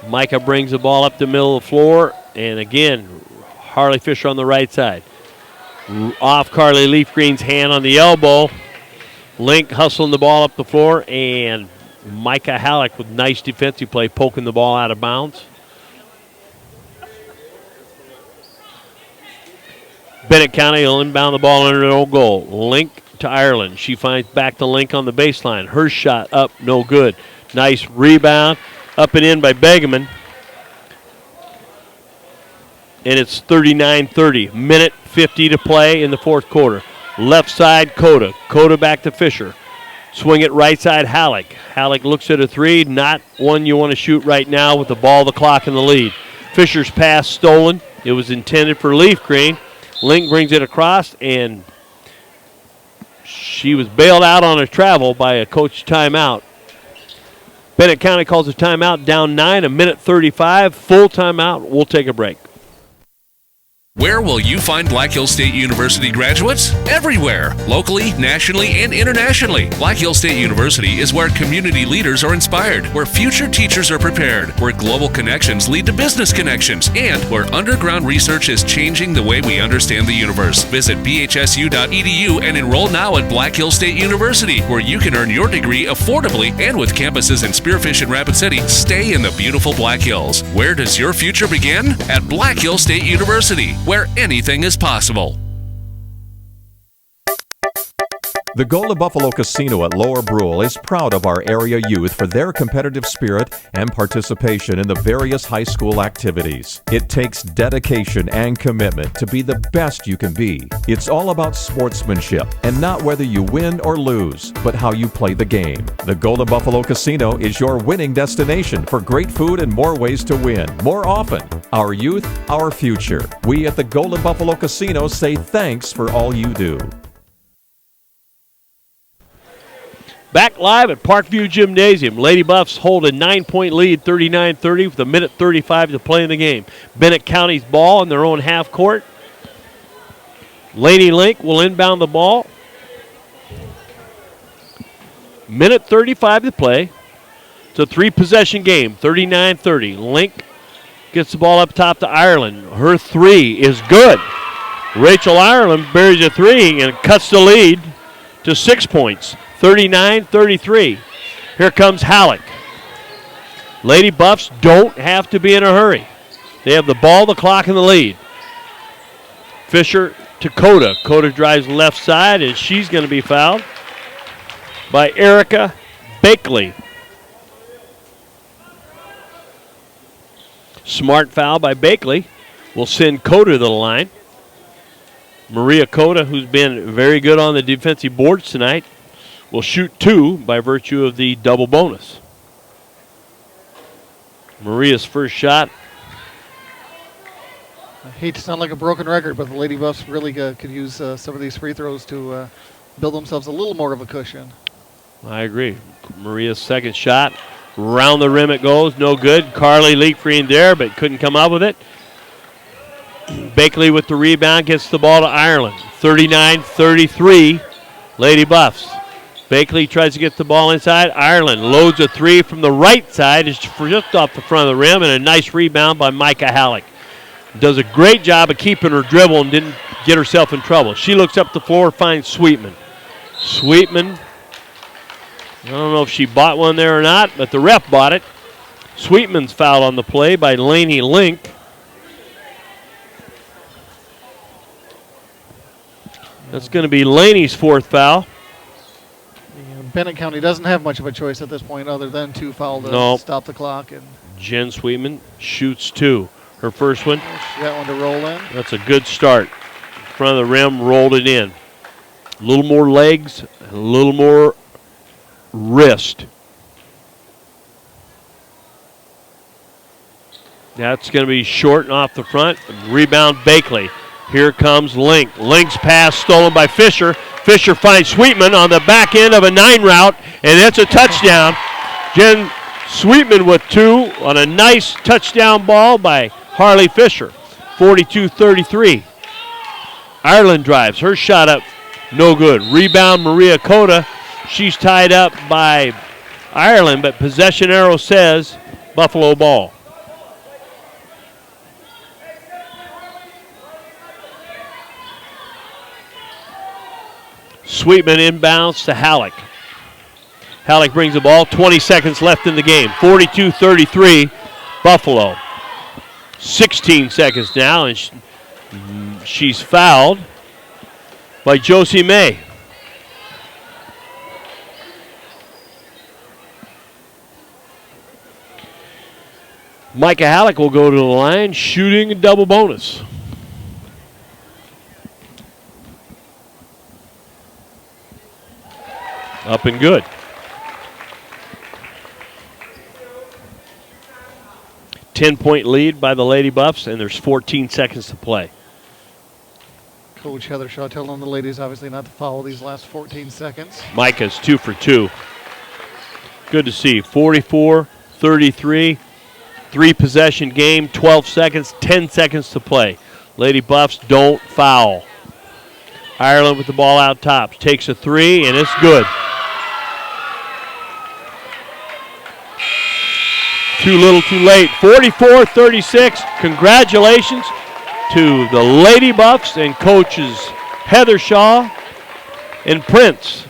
Micah brings the ball up the middle of the floor, and again, Harley Fisher on the right side. Off Carly Leaf Green's hand on the elbow. Link hustling the ball up the floor, and Micah Halleck with nice defensive play, poking the ball out of bounds. Bennett County will inbound the ball under their own goal. Link to Ireland. She finds back to Link on the baseline. Her shot up, no good. Nice rebound. Up and in by Begeman. And it's 39-30. Minute 50 to play in the fourth quarter. Left side, Coda. Coda back to Fisher. Swing it right side, Halleck. Halleck looks at a 3. Not one you want to shoot right now with the ball, the clock, and the lead. Fisher's pass stolen. It was intended for Leaf Green. Link brings it across, and she was bailed out on her travel by a coach timeout. Bennett County calls a timeout, down 9, a minute 35. Full timeout. We'll take a break. Where will you find Black Hills State University graduates? Everywhere, locally, nationally, and internationally. Black Hills State University is where community leaders are inspired, where future teachers are prepared, where global connections lead to business connections, and where underground research is changing the way we understand the universe. Visit bhsu.edu and enroll now at Black Hills State University, where you can earn your degree affordably and with campuses in Spearfish and Rapid City. Stay in the beautiful Black Hills. Where does your future begin? At Black Hills State University, where anything is possible. The Golden Buffalo Casino at Lower Brule is proud of our area youth for their competitive spirit and participation in the various high school activities. It takes dedication and commitment to be the best you can be. It's all about sportsmanship and not whether you win or lose, but how you play the game. The Golden Buffalo Casino is your winning destination for great food and more ways to win, more often. Our youth, our future. We at the Golden Buffalo Casino say thanks for all you do. Back live at Parkview Gymnasium. Lady Buffs hold a 9-point lead, 39-30, with a minute 35 to play in the game. Bennett County's ball in their own half court. Laney Link will inbound the ball. Minute 35 to play. It's a 3-possession game, 39-30. Link gets the ball up top to Ireland. Her 3 is good. Rachel Ireland buries a 3 and cuts the lead to 6 points, 39-33. Here comes Halleck. Lady Buffs don't have to be in a hurry. They have the ball, the clock, and the lead. Fisher to Coda. Coda drives left side, and she's going to be fouled by Erica Bakley. Smart foul by Bakley will send Coda to the line. Maria Coda, who's been very good on the defensive boards tonight, will shoot 2 by virtue of the double bonus. Maria's first shot. I hate to sound like a broken record, but the Lady Buffs really could use some of these free throws to build themselves a little more of a cushion. I agree. Maria's second shot. Round the rim it goes. No good. Carly leaked free in there, but couldn't come up with it. Bakley with the rebound gets the ball to Ireland. 39-33, Lady Buffs. Bakley tries to get the ball inside. Ireland loads a 3 from the right side. It's just off the front of the rim, and a nice rebound by Micah Halleck. Does a great job of keeping her dribble and didn't get herself in trouble. She looks up the floor, finds Sweetman. Sweetman, I don't know if she bought one there or not, but the ref bought it. Sweetman's fouled on the play by Laney Link. That's going to be Laney's 4th foul. Bennett County doesn't have much of a choice at this point other than to foul to stop the clock. And Jen Sweetman shoots 2. Her first one. She got one to roll in. That's a good start. Front of the rim, rolled it in. A little more legs, a little more wrist. That's going to be short and off the front. Rebound Bakley. Here comes Link. Link's pass stolen by Fisher. Fisher finds Sweetman on the back end of a 9 route, and it's a touchdown. Jen Sweetman with 2 on a nice touchdown ball by Harley Fisher. 42-33. Ireland drives. Her shot up, no good. Rebound Maria Coda. She's tied up by Ireland, but possession arrow says Buffalo ball. Sweetman inbounds to Halleck. Halleck brings the ball. 20 seconds left in the game. 42-33, Buffalo. 16 seconds now, and she's fouled by Josie May. Micah Halleck will go to the line, shooting a double bonus. Up and good. Ten-point lead by the Lady Buffs, and there's 14 seconds to play. Coach Heather Shaw telling the ladies obviously not to foul these last 14 seconds. Micah's 2 for 2. Good to see. 44-33, 3-possession game, 12 seconds, 10 seconds to play. Lady Buffs don't foul. Ireland with the ball out top. Takes a 3, and it's good. Too little, too late. 44-36. Congratulations to the Lady Buffs and coaches Heather Shaw and Prince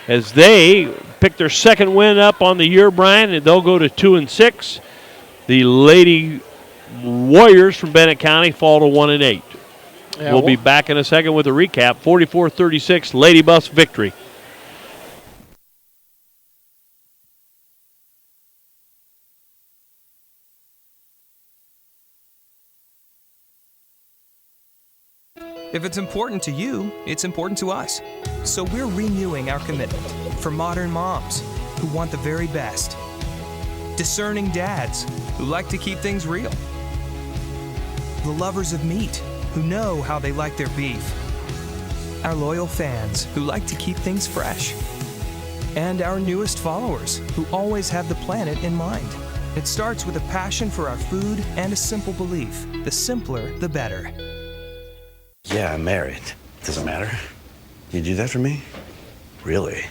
as they pick their second win up on the year, Brian, and they'll go to 2-6. The Lady Warriors from Bennett County fall to 1-8. Yeah, we'll be back in a second with a recap. 44-36, Lady Buffs victory. If it's important to you, it's important to us. So we're renewing our commitment for modern moms who want the very best. Discerning dads who like to keep things real. The lovers of meat who know how they like their beef. Our loyal fans who like to keep things fresh. and our newest followers, who always have the planet in mind. It starts with a passion for our food and a simple belief: the simpler, the better. Yeah, I'm married. Doesn't matter. You do that for me? Really?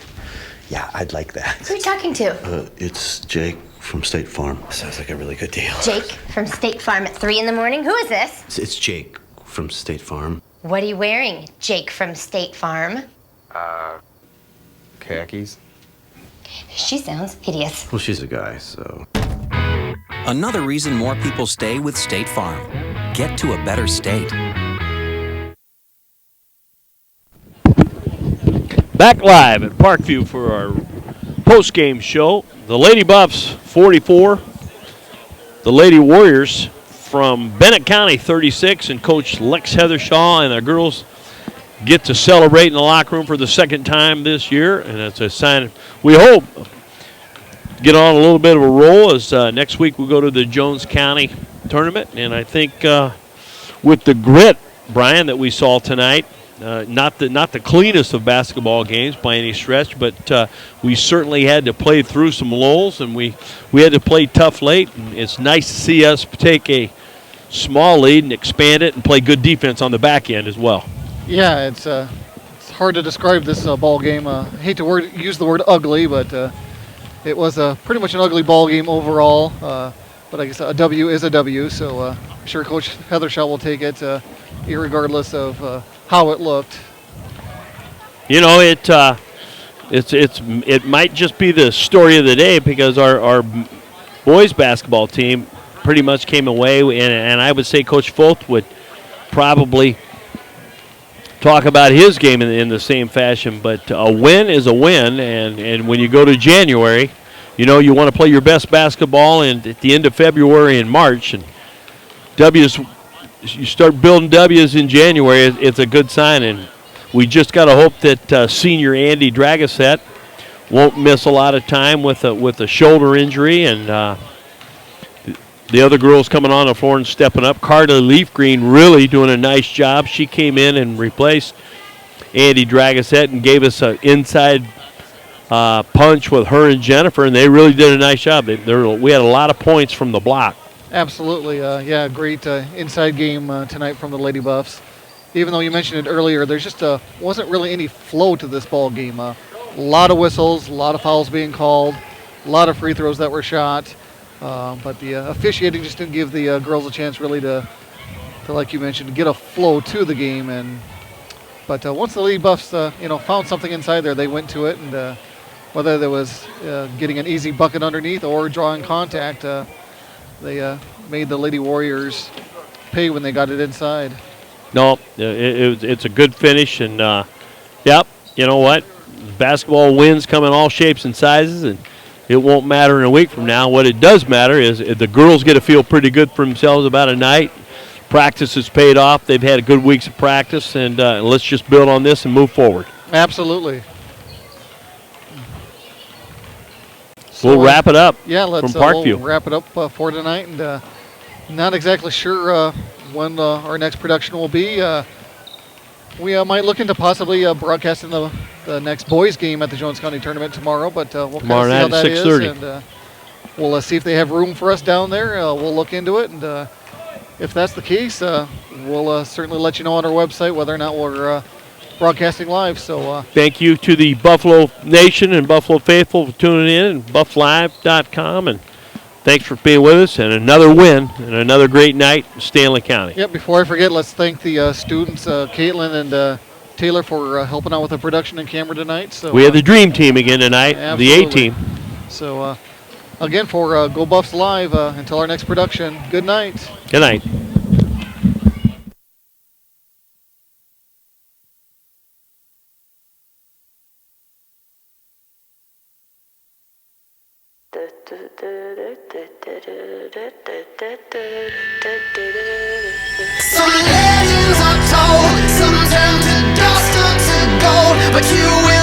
Yeah, I'd like that. Who are you talking to? It's Jake from State Farm. Sounds like a really good deal. Jake from State Farm at 3 in the morning? Who is this? It's Jake from State Farm. What are you wearing, Jake from State Farm? Khakis. She sounds hideous. Well, she's a guy, so. Another reason more people stay with State Farm. Get to a better state. Back live at Parkview for our post-game show. The Lady Buffs 44, the Lady Warriors from Bennett County 36, and Coach Lex Heathershaw and the girls get to celebrate in the locker room for the second time this year, and it's a sign. We hope get on a little bit of a roll as next week we go to the Jones County tournament, and I think with the grit, Brian, that we saw tonight. Not the cleanest of basketball games by any stretch, but we certainly had to play through some lulls, and we had to play tough late. And it's nice to see us take a small lead and expand it and play good defense on the back end as well. Yeah, it's hard to describe this ball game. I hate to use the word ugly, but it was pretty much an ugly ball game overall. But I guess a W is a W, so I'm sure Coach Heathershaw will take it, irregardless of how it looked. You know, it might just be the story of the day, because our boys basketball team pretty much came away, and I would say Coach Foth would probably talk about his game in the same fashion. But a win is a win, and when you go to January, you know you want to play your best basketball, and at the end of February and March, and you start building W's in January, it's a good sign. And we just got to hope that senior Andy Dragoset won't miss a lot of time with a shoulder injury, and the other girls coming on the floor and stepping up. Carter Leafgreen really doing a nice job. She came in and replaced Andy Dragoset and gave us an inside punch with her and Jennifer, and they really did a nice job. We had a lot of points from the block. Absolutely, yeah, great inside game tonight from the Lady Buffs. Even though you mentioned it earlier, there's just wasn't really any flow to this ball game. A lot of whistles, a lot of fouls being called, a lot of free throws that were shot, but the officiating just didn't give the girls a chance really to, like you mentioned, get a flow to the game. But once the Lady Buffs, found something inside there, they went to it, and whether there was getting an easy bucket underneath or drawing contact. They made the Lady Warriors pay when they got it inside. No, it's a good finish, and yep, you know what? Basketball wins come in all shapes and sizes, and it won't matter in a week from now. What it does matter is the girls get to feel pretty good for themselves about a night. Practice has paid off. They've had good weeks of practice, and let's just build on this and move forward. Absolutely. We'll wrap it up. Yeah, let's from Parkview. We'll wrap it up for tonight, and not exactly sure when our next production will be. We might look into possibly broadcasting the next boys game at the Jones County tournament tomorrow, but we'll kind of see how that is, and we'll see if they have room for us down there. We'll look into it, and if that's the case, we'll certainly let you know on our website whether or not we're broadcasting live. So thank you to the Buffalo Nation and Buffalo Faithful for tuning in, and bufflive.com, and thanks for being with us, and another win and another great night in Stanley County. Yep, before I forget, let's thank the students, Caitlin and Taylor, for helping out with the production and camera tonight. So we had the dream team again tonight, absolutely. The A-team. So again, for Go Buffs Live, until our next production, good night. Good night. Some legends are told, some turn to dust or to gold, but you will